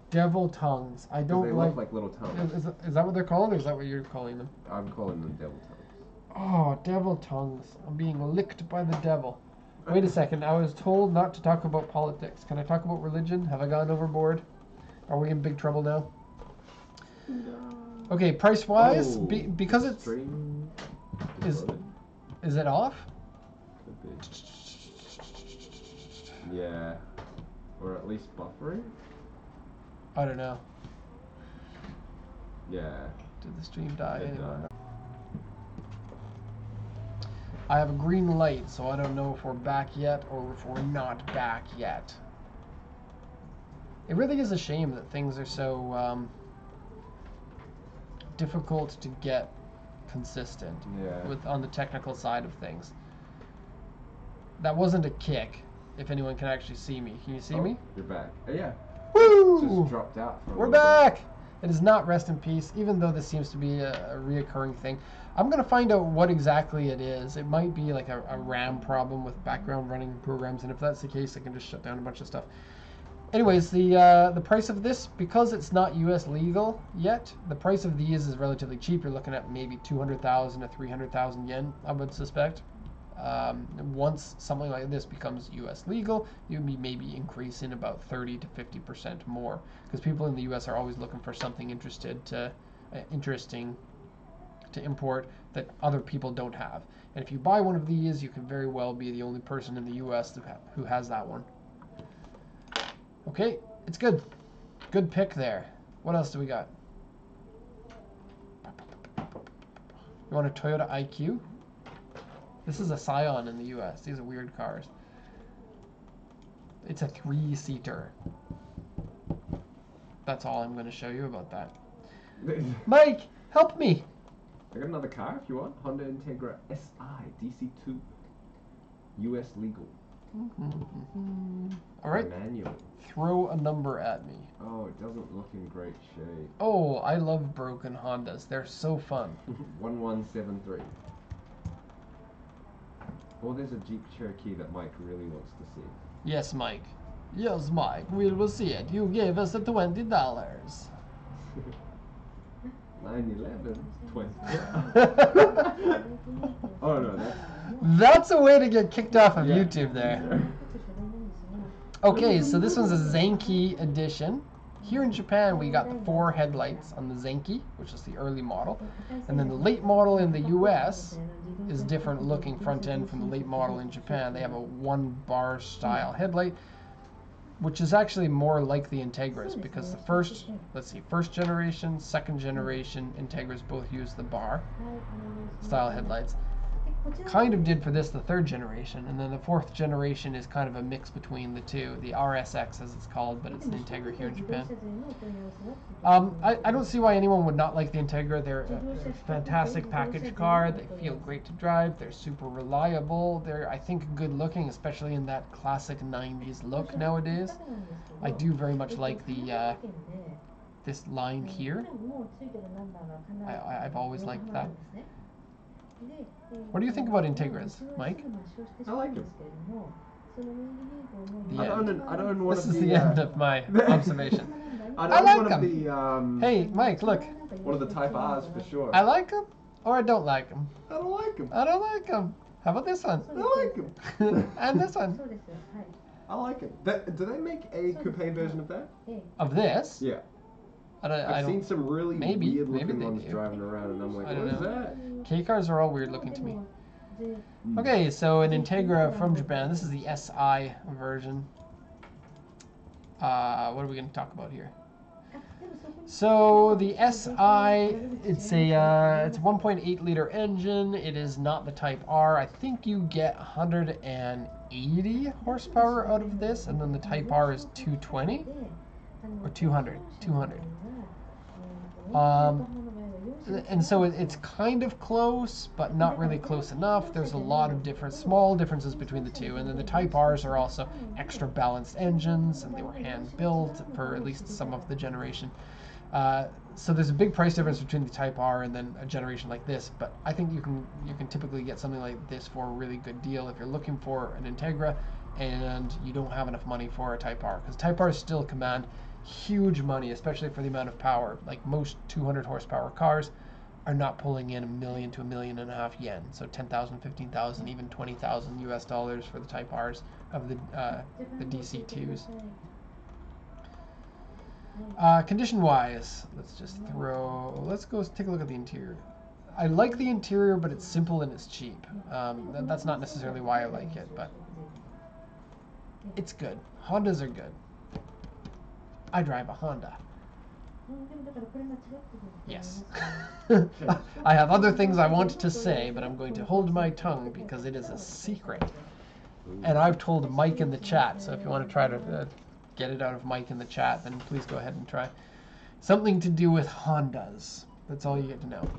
Devil tongues. I don't they like. look like little tongues. Is that what they're called, or is that what you're calling them? I'm calling them devil tongues. Oh, devil tongues. I'm being licked by the devil. Wait a second. I was told not to talk about politics. Can I talk about religion? Have I gone overboard? Are we in big trouble now? No. Okay, price-wise, because it's... Is it off? Yeah. Or at least buffering? I don't know. Yeah. Did the stream die? It died. I have a green light, so I don't know if we're back yet or if we're not back yet. It really is a shame that things are so difficult to get consistent on the technical side of things. That wasn't a kick, if anyone can actually see me. Can you see me? You're back. Yeah. Woo! Just dropped out for a We're little back! bit. It is not rest in peace, even though this seems to be a reoccurring thing. I'm going to find out what exactly it is. It might be like a RAM problem with background running programs, and if that's the case, I can just shut down a bunch of stuff. Anyways, the price of this, because it's not US legal yet, the price of these is relatively cheap. You're looking at maybe 200,000 to 300,000 yen, I would suspect. Once something like this becomes US legal, you'd be maybe increasing about 30 to 50% more, because people in the US are always looking for something interesting to import that other people don't have. And if you buy one of these, you could very well be the only person in the US who has that one. Okay, it's good. Good pick there. What else do we got? You want a Toyota IQ? This is a Scion in the US. These are weird cars. It's a 3-seater. That's all I'm going to show you about that. Mike, help me! I got another car if you want. Honda Integra SI DC2. US legal. All right. Manual. Throw a number at me. Oh, it doesn't look in great shape. Oh, I love broken Hondas. They're so fun. 1173. Oh, there's a Jeep Cherokee that Mike really wants to see. Yes, Mike. Yes, Mike. We will see it. You gave us the $20. 911, 20. Oh no, that's That's a way to get kicked off of yeah. YouTube there. Okay, so this one's a Zenki edition. Here in Japan, we got the 4 headlights on the Zenki, which is the early model. And then the late model in the US is different looking front end from the late model in Japan. They have a 1-bar style headlight, which is actually more like the Integras, because the first generation, second generation Integras both use the bar style headlights. Kind of did for this the 3rd generation, and then the 4th generation is kind of a mix between the two, the RSX as it's called, but it's an Integra here in Japan. I don't see why anyone would not like the Integra. They're a fantastic package car. They feel great to drive. They're super reliable. They're, I think, good looking, especially in that classic 90s look nowadays. I do very much like the this line here. I've always liked that. What do you think about Integras, Mike? I like them. The I don't want This to is be, the end of my observation. I I like want to them. be Hey, Mike, look. one of the Type R's for sure. I like them, or I don't like them. I don't like them. I don't like them. How about this one? I like them. And this one. I like it. Do they make a coupe version of that? Of this? Yeah. I I've don't. seen some really Maybe weird they looking ones do. driving around, and I'm like, I what don't is know. that? K cars are all weird looking to me. Okay, so an Integra from Japan. This is the SI version. What are we going to talk about here? So the SI, it's a 1.8 liter engine. It is not the Type R. I think you get 180 horsepower out of this, and then the Type R is 220 or 200. And so it's kind of close, but not really close enough. There's a lot of small differences between the two. And then the Type Rs are also extra balanced engines, and they were hand built for at least some of the generation. So there's a big price difference between the Type R and then a generation like this. But I think you can typically get something like this for a really good deal if you're looking for an Integra and you don't have enough money for a Type R, because Type Rs still command huge money, especially for the amount of power. Like most 200 horsepower cars are not pulling in $1 million to $1.5 million yen. So 10,000, 15,000, even 20,000 US dollars for the Type Rs of the DC2s. Condition wise, let's go take a look at the interior. I like the interior, but it's simple and it's cheap. That's not necessarily why I like it, but it's good. Hondas are good. I drive a Honda. Yes. I have other things I want to say, but I'm going to hold my tongue because it is a secret. And I've told Mike in the chat, so if you want to try to get it out of Mike in the chat, then please go ahead and try. Something to do with Hondas. That's all you get to know.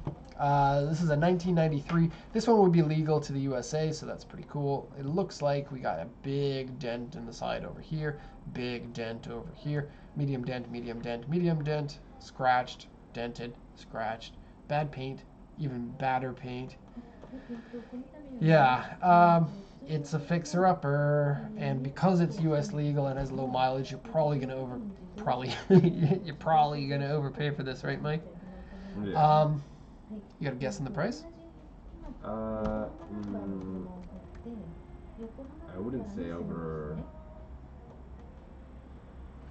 This is a 1993. This one would be legal to the USA, so that's pretty cool. It looks like we got a big dent in the side over here, big dent over here, medium dent, medium dent, medium dent, scratched, dented, scratched, bad paint, even badder paint. Yeah, it's a fixer-upper, and because it's US legal and has low mileage, you're probably gonna overpay for this, right, Mike? Yeah. You got a guess on the price? I wouldn't say over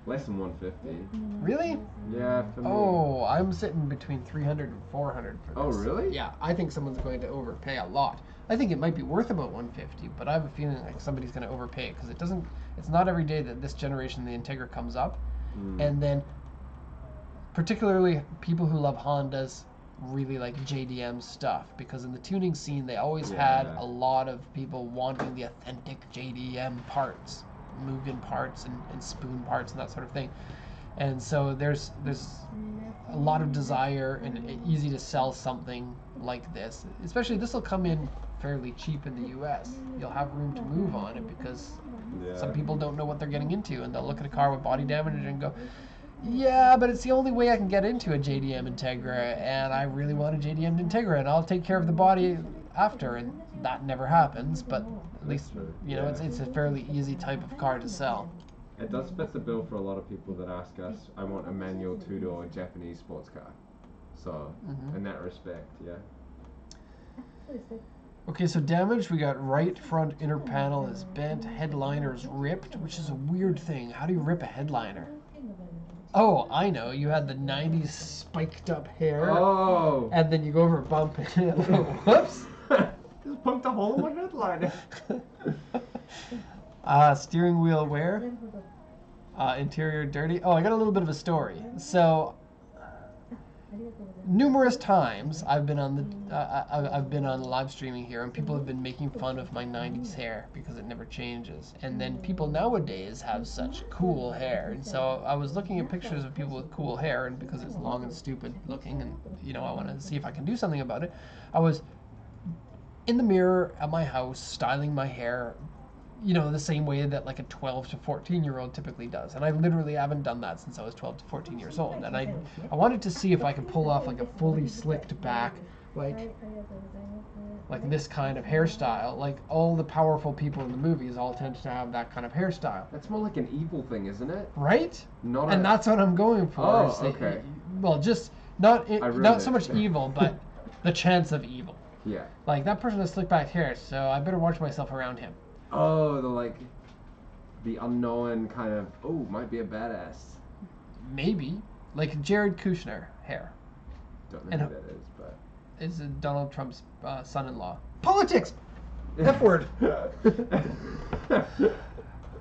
less than 150. Really? Yeah, for me. Oh, I'm sitting between 300 and 400 for this. Oh, really? Yeah, I think someone's going to overpay a lot. I think it might be worth about 150, but I have a feeling like somebody's going to overpay it because it's not every day that this generation, the Integra, comes up. And then particularly people who love Hondas really like JDM stuff, because in the tuning scene they always had a lot of people wanting the authentic JDM parts, Mugen parts and spoon parts and that sort of thing. And so there's a lot of desire and easy to sell something like this. Especially this will come in fairly cheap in the US. You'll have room to move on it because some people don't know what they're getting into, and they'll look at a car with body damage and go, yeah, but it's the only way I can get into a JDM Integra, and I really want a JDM Integra, and I'll take care of the body after, and that never happens, but at least, you know, it's a fairly easy type of car to sell. It does fit the bill for a lot of people that ask us, I want a manual two-door Japanese sports car. So in that respect, yeah. Okay, so damage, we got right front inner panel is bent, headliner is ripped, which is a weird thing. How do you rip a headliner? Oh, I know. You had the 90s spiked up hair. Oh. And then you go over a bump and whoops. Just pumped a hole in my headliner. Steering wheel wear. Interior dirty. Oh, I got a little bit of a story. So, numerous times I've been on I've been on live streaming here, and people have been making fun of my 90s hair because it never changes. And then people nowadays have such cool hair, and so I was looking at pictures of people with cool hair, and because it's long and stupid looking, and I want to see if I can do something about it, I was in the mirror at my house styling my hair, the same way that like a 12 to 14-year-old typically does. And I literally haven't done that since I was 12 to 14 years old. And I wanted to see if I could pull off like a fully slicked back, like this kind of hairstyle. Like all the powerful people in the movies all tend to have that kind of hairstyle. That's more like an evil thing, isn't it? Right? And that's what I'm going for. Oh, okay. Well, just not so much evil, but the chance of evil. Yeah. like that person has slick back hair, so I better watch myself around him. Oh, the unknown kind of, might be a badass. Maybe. Like Jared Kushner hair. Don't know who that is, but... Is Donald Trump's son-in-law. Politics! F word!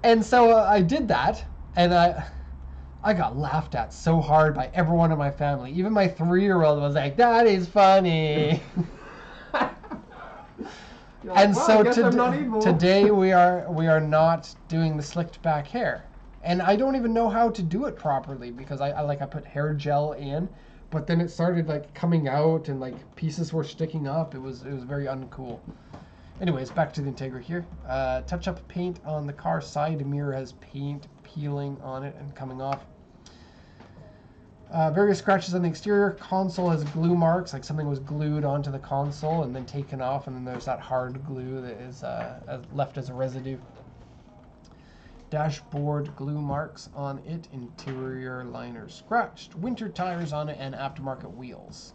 And so I did that, and I got laughed at so hard by everyone in my family. Even my 3-year-old was like, that is funny! And so today we are not doing the slicked back hair, and I don't even know how to do it properly because I put hair gel in, but then it started like coming out and like pieces were sticking up. It was very uncool. Anyways, back to the Integra here. Touch up paint on the car side mirror has paint peeling on it and coming off. Various scratches on the exterior. Console has glue marks, like something was glued onto the console and then taken off, and then there's that hard glue that is left as a residue. Dashboard glue marks on it. Interior liner scratched. Winter tires on it and aftermarket wheels.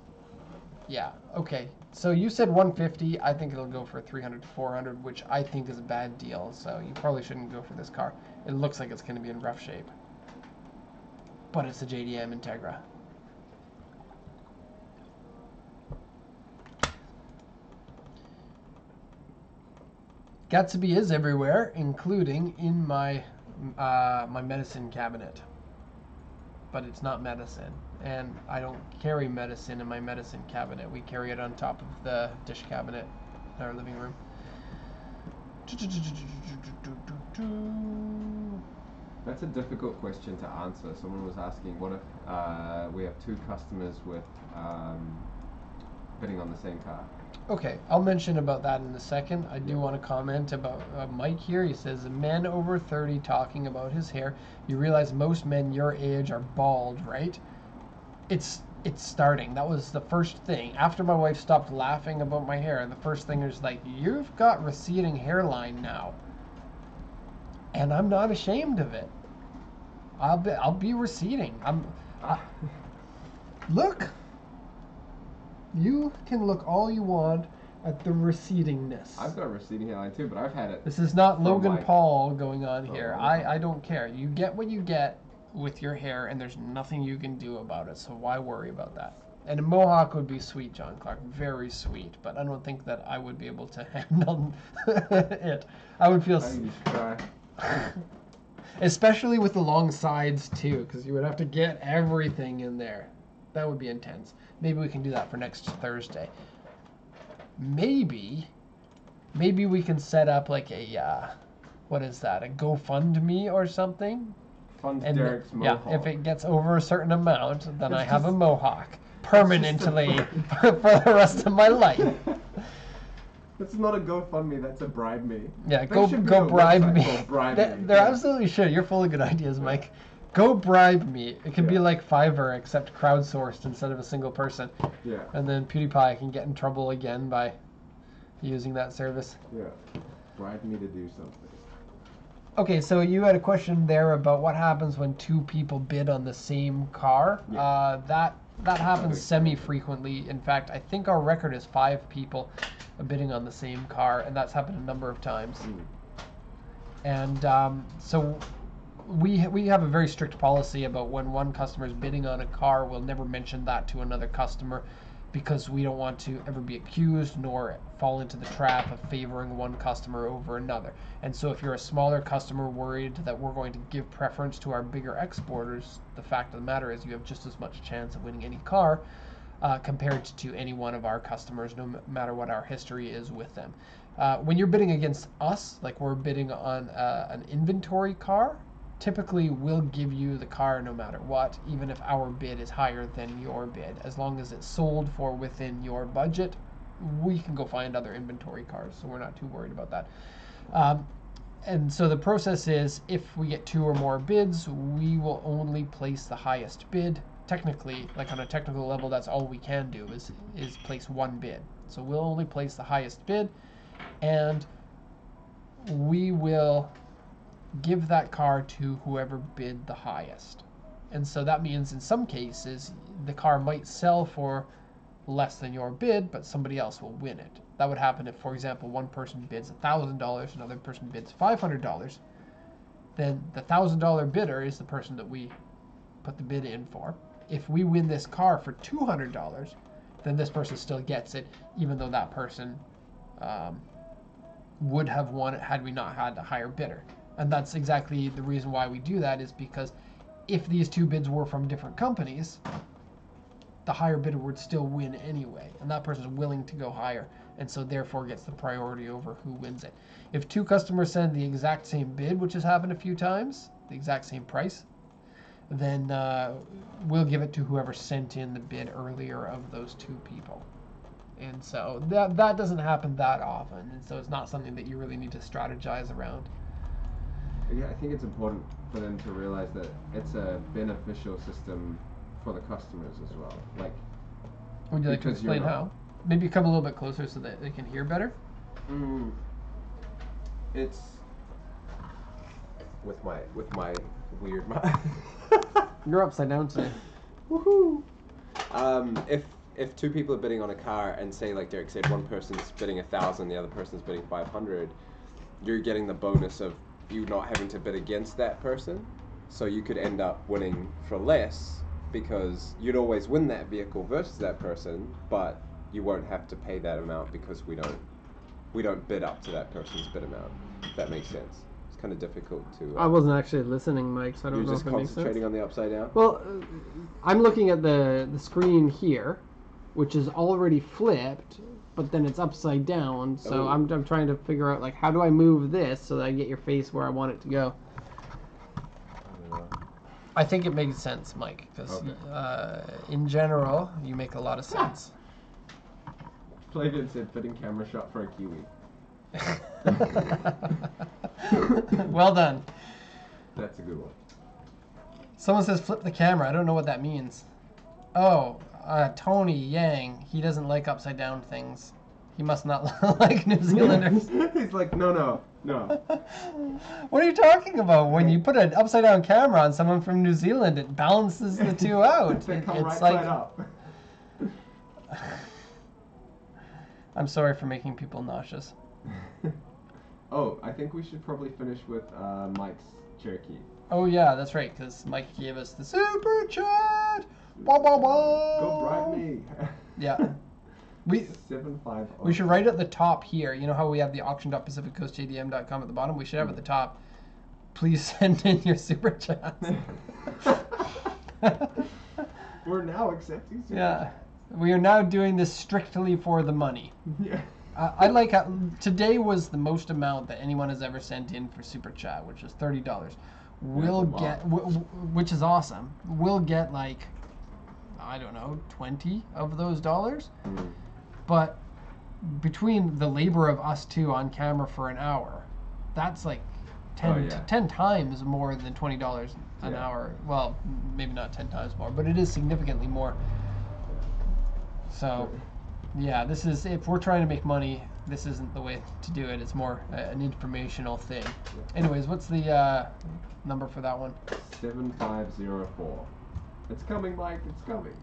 Yeah, okay. So you said 150. I think it'll go for 300 to 400, which I think is a bad deal. So you probably shouldn't go for this car. It looks like it's going to be in rough shape. But it's a JDM Integra. Gatsby is everywhere, including in my my medicine cabinet. But it's not medicine, and I don't carry medicine in my medicine cabinet. We carry it on top of the dish cabinet in our living room. That's a difficult question to answer. Someone was asking, what if we have 2 customers with bidding on the same car? Okay, I'll mention about that in a second. I do want to comment about Mike here. He says, men over 30 talking about his hair. You realize most men your age are bald, right? It's starting. That was the first thing. After my wife stopped laughing about my hair, the first thing is like, you've got receding hairline now. And I'm not ashamed of it. I'll be receding. Look. You can look all you want at the recedingness. I've got a receding hairline too, but I've had it. This is not Logan Paul going on here. I don't care. You get what you get with your hair, and there's nothing you can do about it. So why worry about that? And a mohawk would be sweet, John Clark. Very sweet. But I don't think that I would be able to handle it. I would feel... I used to try. Especially with the long sides too, because you would have to get everything in there. That would be intense. Maybe we can do that for next Thursday. Maybe we can set up like a what is that? A GoFundMe or something? Fund Derek's mohawk. Yeah, if it gets over a certain amount, then I have a mohawk permanently for the rest of my life. That's not a GoFundMe, that's a Bribe Me. Yeah, go bribe me. They're absolutely should. You're full of good ideas, Mike. Go bribe me. It can be like Fiverr, except crowdsourced instead of a single person. Yeah. And then PewDiePie can get in trouble again by using that service. Yeah. Bribe me to do something. Okay, so you had a question there about what happens when 2 people bid on the same car. Yeah. That That happens makes sense. semi-frequently. In fact, I think our record is 5 people bidding on the same car, and that's happened a number of times. And so we have a very strict policy about when one customer is bidding on a car, we'll never mention that to another customer, because we don't want to ever be accused nor fall into the trap of favoring one customer over another. And so if you're a smaller customer worried that we're going to give preference to our bigger exporters, the fact of the matter is you have just as much chance of winning any car compared to any one of our customers, no matter what our history is with them. When you're bidding against us, like we're bidding on an inventory car, typically we'll give you the car no matter what, even if our bid is higher than your bid. As long as it's sold for within your budget, we can go find other inventory cars, so we're not too worried about that. And so the process is, if we get 2 or more bids, we will only place the highest bid. Technically, like on a technical level, that's all we can do is place 1 bid. So we'll only place the highest bid, and we will give that car to whoever bid the highest. And so that means in some cases the car might sell for less than your bid, but somebody else will win it. That would happen if, for example, one person bids $1,000, another person bids $500. Then the $1,000 bidder is the person that we put the bid in for. If we win this car for $200, then this person still gets it, even though that person would have won it had we not had a higher bidder. And that's exactly the reason why we do that, is because if these 2 bids were from different companies, the higher bidder would still win anyway, and that person is willing to go higher, and so therefore gets the priority over who wins it. If 2 customers send the exact same bid, which has happened a few times, the exact same price, then we'll give it to whoever sent in the bid earlier of those 2 people. And so that doesn't happen that often, and so it's not something that you really need to strategize around. Yeah, I think it's important for them to realize that it's a beneficial system for the customers as well. Like, would you like to explain how? Maybe come a little bit closer so that they can hear better. It's with my weird You're upside down today. Woohoo! If 2 people are bidding on a car, and say, like Derek said, one person's bidding 1,000, the other person's bidding 500, you're getting the bonus of you not having to bid against that person, so you could end up winning for less, because you'd always win that vehicle versus that person, but you won't have to pay that amount because we don't bid up to that person's bid amount. If that makes sense. It's kind of difficult to. I wasn't actually listening, Mike, so I don't know if it makes sense. You're just concentrating on the upside down? Well, I'm looking at the screen here, which is already flipped, but then it's upside down. So I'm trying to figure out, like, how do I move this so that I get your face where I want it to go? I think it makes sense, Mike, because in general, you make a lot of sense. Flavin said fitting camera shot for a Kiwi. Well done. That's a good one. Someone says flip the camera. I don't know what that means. Oh, Tony Yang. He doesn't like upside down things. He must not like New Zealanders. He's like, no. What are you talking about? When you put an upside down camera on someone from New Zealand, it balances the 2 out. They come it's right like side up. I'm sorry for making people nauseous. Oh, I think we should probably finish with Mike's Cherokee. Oh yeah, that's right, because Mike gave us the super chat. Go bribe me. Yeah. We should write at the top here. You know how we have the auction.pacificcoastjdm.com at the bottom? We should have at the top, please send in your super chats. We're now accepting super chats. We are now doing this strictly for the money. Yeah. I like how today was the most amount that anyone has ever sent in for super chat, which is $30. We'll get, which is awesome. We'll get like, I don't know, 20 of those dollars. But between the labor of us 2 on camera for an hour, that's like 10 times more than $20 an hour. Well, maybe not 10 times more, but it is significantly more. So, yeah, this is, if we're trying to make money, this isn't the way to do it. It's more an informational thing. Anyways, what's the number for that one? 7504. It's coming, Mike. It's coming.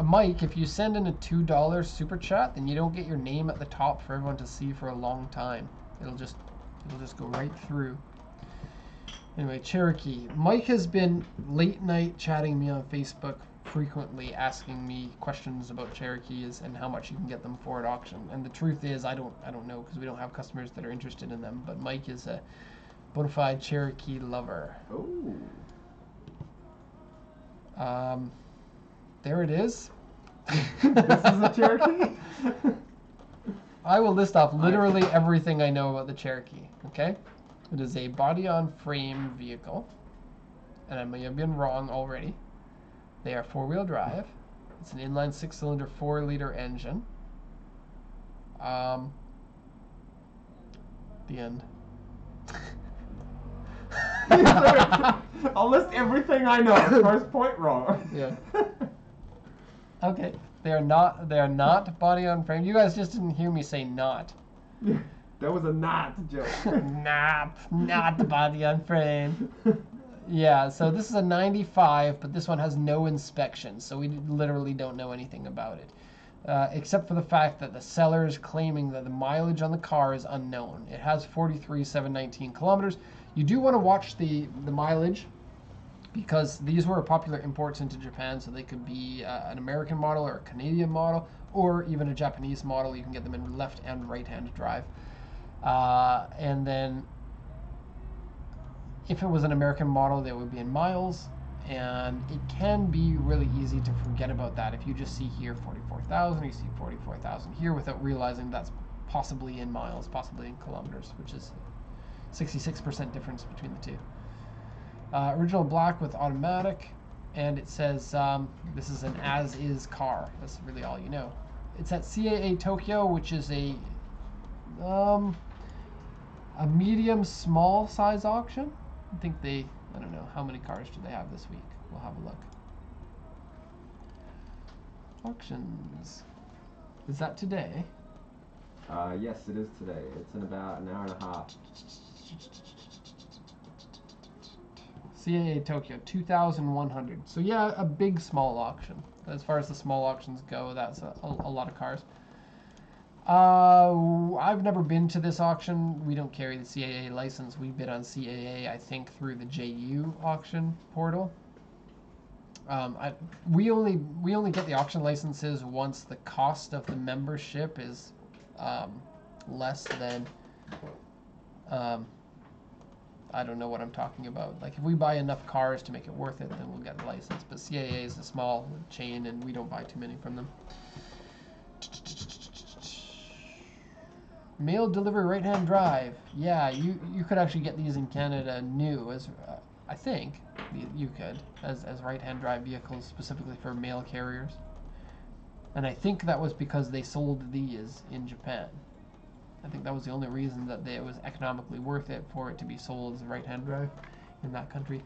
Mike, if you send in a $2 super chat, then you don't get your name at the top for everyone to see for a long time. It'll just go right through. Anyway, Cherokee. Mike has been late night chatting me on Facebook frequently, asking me questions about Cherokees and how much you can get them for at auction. And the truth is, I don't know, because we don't have customers that are interested in them. But Mike is a bona fide Cherokee lover. Oh. There it is. This is a Cherokee? I will list off literally everything I know about the Cherokee, okay? It is a body-on-frame vehicle, and I may have been wrong already. They are four-wheel drive. It's an inline six-cylinder 4-liter engine. The end. I'll list everything I know. First point wrong. Yeah. Okay. They are not body on frame. You guys just didn't hear me say not. That was a not joke. not the body on frame. Yeah, so this is a 95, but this one has no inspection, so we literally don't know anything about it. Except for the fact that the seller is claiming that the mileage on the car is unknown. It has 43,719 kilometers. You do want to watch the mileage, because these were popular imports into Japan, so they could be an American model or a Canadian model, or even a Japanese model. You can get them in left and right-hand drive. And then if it was an American model, they would be in miles, and it can be really easy to forget about that. If you just see here 44,000, you see 44,000 here, without realizing that's possibly in miles, possibly in kilometers, which is 66% difference between the two. Original black with automatic, and it says this is an as-is car. That's really all you know. It's at CAA Tokyo, which is a medium small size auction. I think I don't know, how many cars do they have this week? We'll have a look. Auctions. Is that today? Yes, it is today. It's in about an hour and a half. CAA Tokyo, 2,100. So yeah, a big small auction. As far as the small auctions go, that's a lot of cars. I've never been to this auction. We don't carry the CAA license. We bid on CAA, I think, through the JU auction portal. We only get the auction licenses once the cost of the membership is less than I don't know what I'm talking about. Like, if we buy enough cars to make it worth it, then we'll get the license. But CAA is a small chain, and we don't buy too many from them. Mail delivery right-hand drive. Yeah, you could actually get these in Canada new, as I think you could, as right-hand drive vehicles specifically for mail carriers. And I think that was because they sold these in Japan. I think that was the only reason that it was economically worth it for it to be sold as a right-hand drive in that country.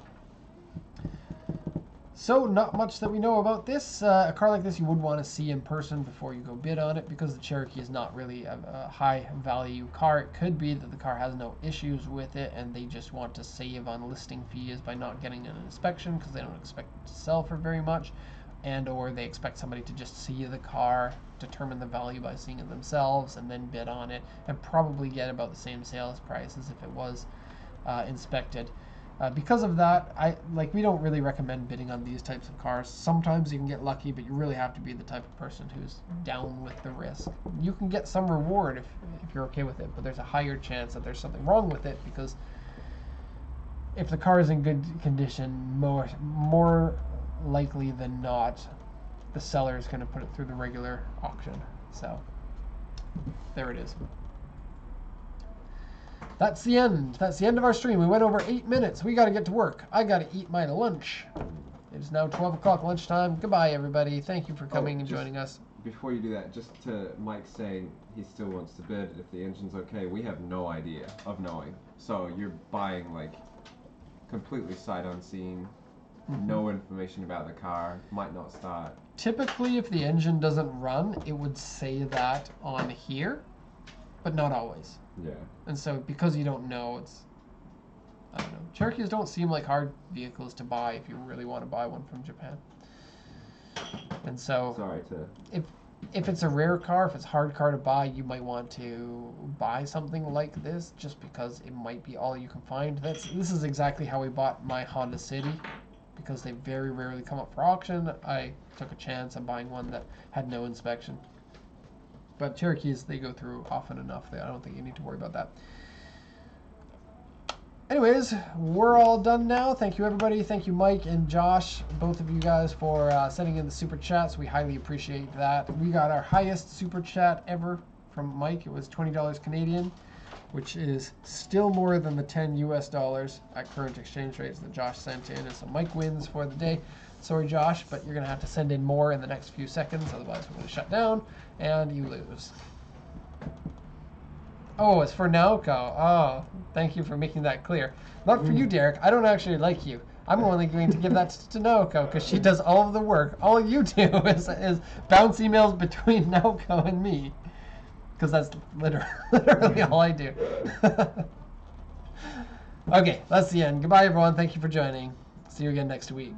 So, not much that we know about this. A car like this you would want to see in person before you go bid on it, because the Cherokee is not really a high-value car. It could be that the car has no issues with it, and they just want to save on listing fees by not getting an inspection, because they don't expect it to sell for very much, and or they expect somebody to just see the car, determine the value by seeing it themselves, and then bid on it, and probably get about the same sales price as if it was inspected. Because of that, we don't really recommend bidding on these types of cars. Sometimes you can get lucky, but you really have to be the type of person who's down with the risk. You can get some reward if you're okay with it, but there's a higher chance that there's something wrong with it, because if the car is in good condition, more likely than not, the seller is going to put it through the regular auction. So there it is. That's the end. That's the end of our stream. We went over 8 minutes. We got to get to work. I got to eat my lunch. It is now 12 o'clock lunchtime. Goodbye, everybody. Thank you for coming and joining us. Before you do that, just to Mike saying he still wants to bid if the engine's okay, we have no idea of knowing. So you're buying like completely sight unseen, no information about the car, might not start. Typically, if the engine doesn't run, it would say that on here, but not always. Yeah. And so because you don't know, I don't know. Cherokees don't seem like hard vehicles to buy if you really want to buy one from Japan. And so Sorry to. if it's a rare car, if it's a hard car to buy, you might want to buy something like this just because it might be all you can find. This is exactly how we bought my Honda City, because they very rarely come up for auction. I took a chance on buying one that had no inspection. But Cherokees, they go through often enough that I don't think you need to worry about that. Anyways, we're all done now. Thank you, everybody. Thank you, Mike and Josh, both of you guys, for sending in the super chats. We highly appreciate that. We got our highest super chat ever from Mike. It was $20 Canadian, which is still more than the $10 US at current exchange rates that Josh sent in. And so Mike wins for the day. Sorry, Josh, but you're going to have to send in more in the next few seconds. Otherwise, we're going to shut down, and you lose. Oh, it's for Naoko. Oh, thank you for making that clear. Not for you, Derek. I don't actually like you. I'm only going to give that to Naoko because she does all of the work. All you do is bounce emails between Naoko and me, because that's literally all I do. Okay, that's the end. Goodbye, everyone. Thank you for joining. See you again next week.